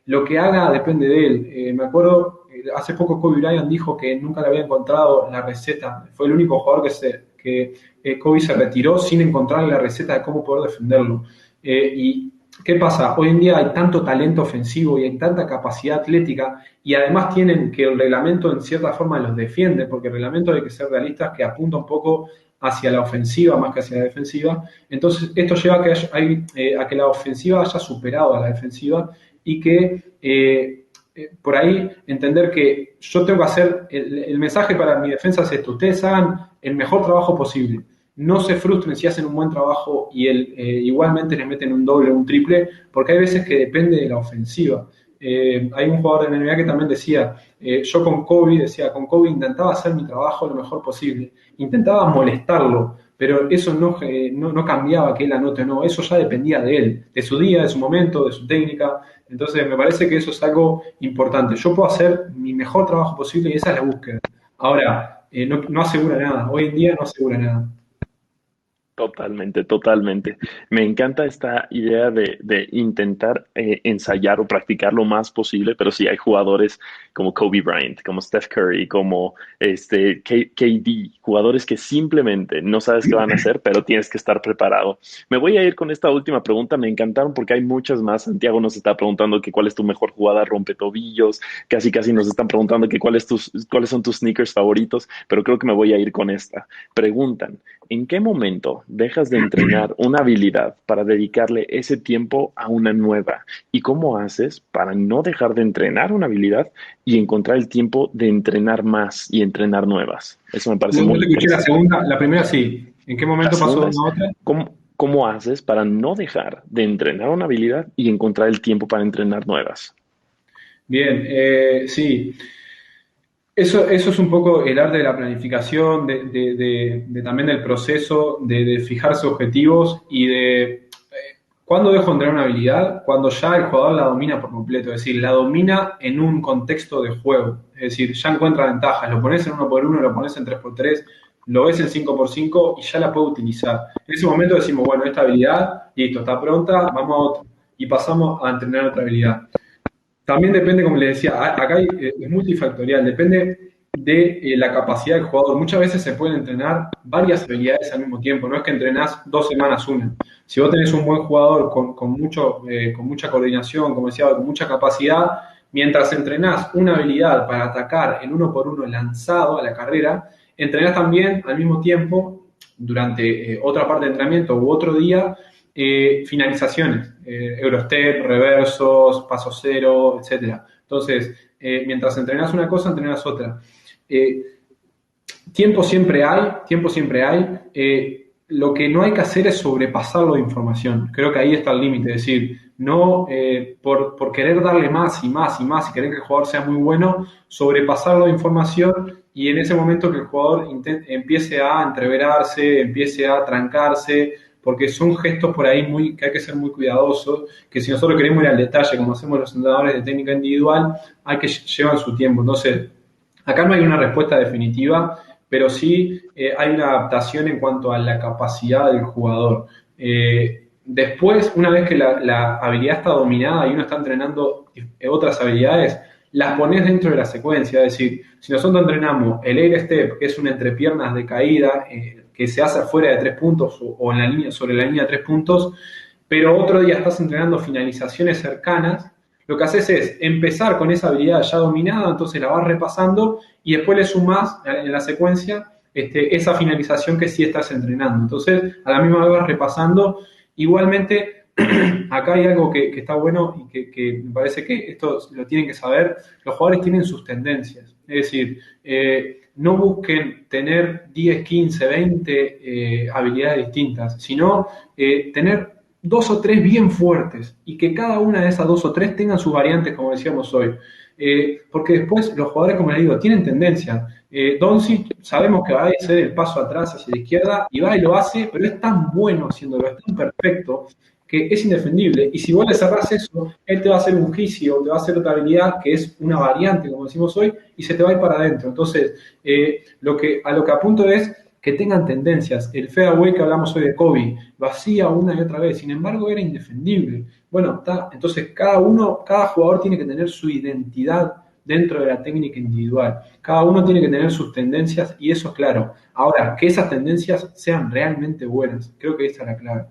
lo que haga depende de él. Me acuerdo, hace poco Kobe Bryant dijo que nunca le había encontrado la receta, fue el único jugador que Kobe se retiró sin encontrar la receta de cómo poder defenderlo. Y ¿qué pasa? Hoy en día hay tanto talento ofensivo y hay tanta capacidad atlética y además tienen que el reglamento en cierta forma los defiende, porque el reglamento hay que ser realistas que apunta un poco hacia la ofensiva más que hacia la defensiva. Entonces esto lleva a que la ofensiva haya superado a la defensiva y que por ahí entender que yo tengo que hacer, el mensaje para mi defensa es esto: ustedes hagan el mejor trabajo posible. No se frustren si hacen un buen trabajo y igualmente les meten un doble o un triple, porque hay veces que depende de la ofensiva. Hay un jugador en la NBA que también decía, yo con Kobe intentaba hacer mi trabajo lo mejor posible, intentaba molestarlo, pero eso no cambiaba que él anote o no, eso ya dependía de él, de su día, de su momento, de su técnica. Entonces me parece que eso es algo importante. Yo puedo hacer mi mejor trabajo posible y esa es la búsqueda. Ahora, no asegura nada, hoy en día no asegura nada. Totalmente, totalmente. Me encanta esta idea de intentar ensayar o practicar lo más posible, pero sí hay jugadores como Kobe Bryant, como Steph Curry, como KD, jugadores que simplemente no sabes qué van a hacer, pero tienes que estar preparado. Me voy a ir con esta última pregunta, me encantaron porque hay muchas más. Santiago nos está preguntando que cuál es tu mejor jugada rompetobillos, casi casi nos están preguntando que cuáles son tus sneakers favoritos, pero creo que me voy a ir con esta. Preguntan, ¿en qué momento dejas de entrenar una habilidad para dedicarle ese tiempo a una nueva? ¿Y cómo haces para no dejar de entrenar una habilidad y encontrar el tiempo de entrenar más y entrenar nuevas? Eso me parece No muy te escuché la interesante. segunda, la primera sí. ¿En qué La momento pasó segunda de es, una a otra? ¿cómo haces para no dejar de entrenar una habilidad y encontrar el tiempo para entrenar nuevas? Bien, sí. Eso es un poco el arte de la planificación, también del proceso, de fijarse objetivos y ¿cuándo dejo de entrenar una habilidad? Cuando ya el jugador la domina por completo, es decir, la domina en un contexto de juego, es decir, ya encuentra ventajas, lo pones en uno por uno, lo pones en 3 por 3, lo ves en 5 por 5 y ya la puede utilizar. En ese momento decimos, bueno, esta habilidad, listo, está pronta, vamos a otra, y pasamos a entrenar otra habilidad. También depende, como les decía, es multifactorial, depende de la capacidad del jugador. Muchas veces se pueden entrenar varias habilidades al mismo tiempo, no es que entrenás 2 semanas una. Si vos tenés un buen jugador con mucha coordinación, como decía, con mucha capacidad, mientras entrenás una habilidad para atacar en uno por uno lanzado a la carrera, entrenás también al mismo tiempo, durante otra parte de entrenamiento u otro día, finalizaciones, Eurostep, reversos, paso cero, etcétera. Entonces, mientras entrenas una cosa, entrenas otra. Eh, Tiempo siempre hay, tiempo siempre hay. Lo que no hay que hacer es sobrepasarlo de información. Creo que ahí está el límite, es decir, no por querer darle más y más y más y querer que el jugador sea muy bueno, sobrepasarlo de información y en ese momento que el jugador empiece a entreverarse, empiece a trancarse, porque son gestos por ahí que hay que ser muy cuidadosos, que si nosotros queremos ir al detalle, como hacemos los entrenadores de técnica individual, hay que llevar su tiempo. Entonces, acá no hay una respuesta definitiva, pero sí hay una adaptación en cuanto a la capacidad del jugador. Después, una vez que la habilidad está dominada y uno está entrenando otras habilidades, las pones dentro de la secuencia. Es decir, si nosotros entrenamos el air step, que es una entrepiernas de caída, que se hace afuera de 3 puntos o en la línea, sobre la línea de 3 puntos, pero otro día estás entrenando finalizaciones cercanas, lo que haces es empezar con esa habilidad ya dominada, entonces la vas repasando y después le sumás en la secuencia esa finalización que sí estás entrenando. Entonces, a la misma vez vas repasando. Igualmente, acá hay algo que está bueno y que me parece que esto lo tienen que saber. Los jugadores tienen sus tendencias. Es decir, no busquen tener 10, 15, 20 habilidades distintas, sino tener 2 o 3 bien fuertes y que cada una de esas 2 o 3 tengan sus variantes, como decíamos hoy. Porque después los jugadores, como les digo, tienen tendencia. Doncic sabemos que va a hacer el paso atrás hacia la izquierda y va y lo hace, pero es tan bueno haciéndolo, es tan perfecto que es indefendible. Y si vos le cerrás eso, él te va a hacer un gicio, te va a hacer otra habilidad que es una variante, como decimos hoy, y se te va a ir para adentro. Entonces, a lo que apunto es que tengan tendencias. El fadeaway que hablamos hoy de Kobe, lo hacía una y otra vez, sin embargo era indefendible. Bueno, entonces cada jugador tiene que tener su identidad dentro de la técnica individual. Cada uno tiene que tener sus tendencias y eso es claro. Ahora, que esas tendencias sean realmente buenas, creo que esa es la clave.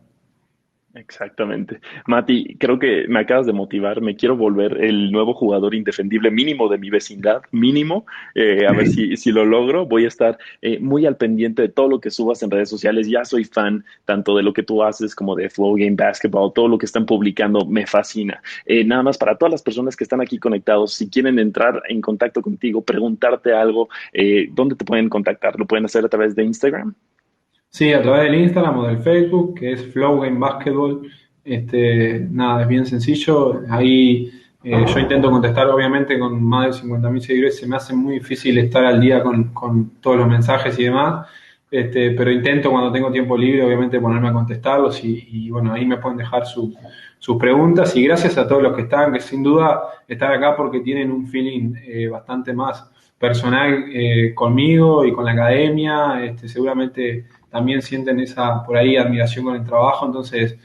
Exactamente. Mati, creo que me acabas de motivar. Me quiero volver el nuevo jugador indefendible mínimo de mi vecindad, mínimo. A ver si lo logro. Voy a estar muy al pendiente de todo lo que subas en redes sociales. Ya soy fan tanto de lo que tú haces como de Flow Game Basketball. Todo lo que están publicando me fascina. Nada más para todas las personas que están aquí conectados, si quieren entrar en contacto contigo, preguntarte algo, ¿dónde te pueden contactar? ¿Lo pueden hacer a través de Instagram? Sí, a través del Instagram o del Facebook, que es Flow Game Basketball. Nada, es bien sencillo. Ahí yo intento contestar, obviamente, con más de 50.000 seguidores. Se me hace muy difícil estar al día con todos los mensajes y demás. Pero intento cuando tengo tiempo libre, obviamente, ponerme a contestarlos y bueno, ahí me pueden dejar sus preguntas. Y gracias a todos los que están, que sin duda están acá porque tienen un feeling bastante más personal conmigo y con la academia. Seguramente también sienten esa, por ahí, admiración con el trabajo. Entonces,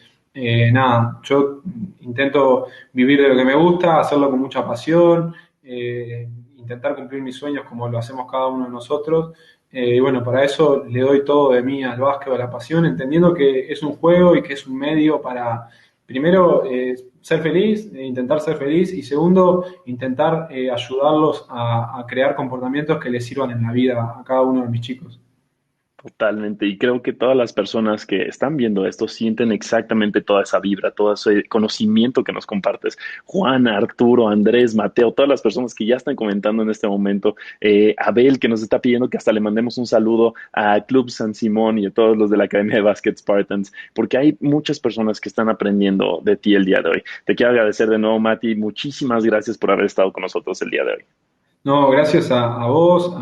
nada, yo intento vivir de lo que me gusta, hacerlo con mucha pasión, intentar cumplir mis sueños como lo hacemos cada uno de nosotros. Y bueno, para eso le doy todo de mí al básquet, a la pasión, entendiendo que es un juego y que es un medio para, primero, ser feliz, intentar ser feliz, y segundo, intentar ayudarlos a crear comportamientos que les sirvan en la vida a cada uno de mis chicos. Totalmente, y creo que todas las personas que están viendo esto sienten exactamente toda esa vibra, todo ese conocimiento que nos compartes. Juan, Arturo, Andrés, Mateo, todas las personas que ya están comentando en este momento, Abel que nos está pidiendo que hasta le mandemos un saludo a Club San Simón y a todos los de la Academia de Basket Spartans, porque hay muchas personas que están aprendiendo de ti el día de hoy. Te quiero agradecer de nuevo, Mati, muchísimas gracias por haber estado con nosotros el día de hoy. No, gracias a vos,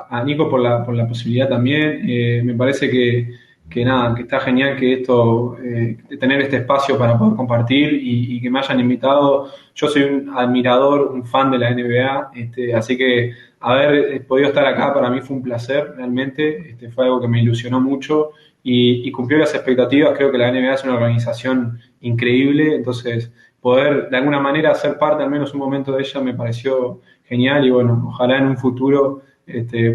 a Nico por la posibilidad también. Me parece que nada, que está genial que esto, tener este espacio para poder compartir y que me hayan invitado. Yo soy un admirador, un fan de la NBA, así que haber podido estar acá para mí fue un placer, realmente. Fue algo que me ilusionó mucho y cumplió las expectativas. Creo que la NBA es una organización increíble, entonces poder de alguna manera ser parte al menos un momento de ella me pareció genial y bueno, ojalá en un futuro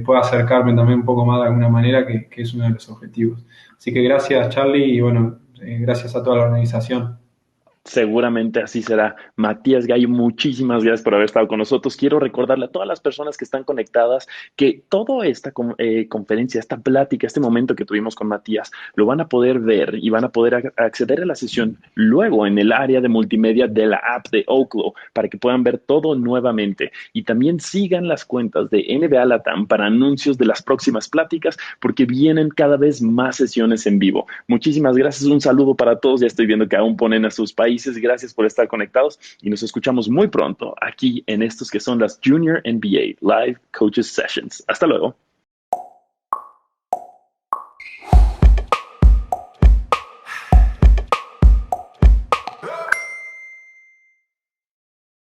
pueda acercarme también un poco más de alguna manera, que es uno de los objetivos. Así que gracias Charlie y bueno, gracias a toda la organización. Seguramente así será. Matías Gallo, muchísimas gracias por haber estado con nosotros. Quiero recordarle a todas las personas que están conectadas que toda esta conferencia, esta plática, este momento que tuvimos con Matías, lo van a poder ver y van a poder acceder a la sesión luego en el área de multimedia de la app de Oklo para que puedan ver todo nuevamente. Y también sigan las cuentas de NBA Latam para anuncios de las próximas pláticas porque vienen cada vez más sesiones en vivo. Muchísimas gracias. Un saludo para todos. Ya estoy viendo que aún ponen a sus países. Gracias por estar conectados y nos escuchamos muy pronto aquí en estos que son las Junior NBA Live Coaches Sessions. Hasta luego.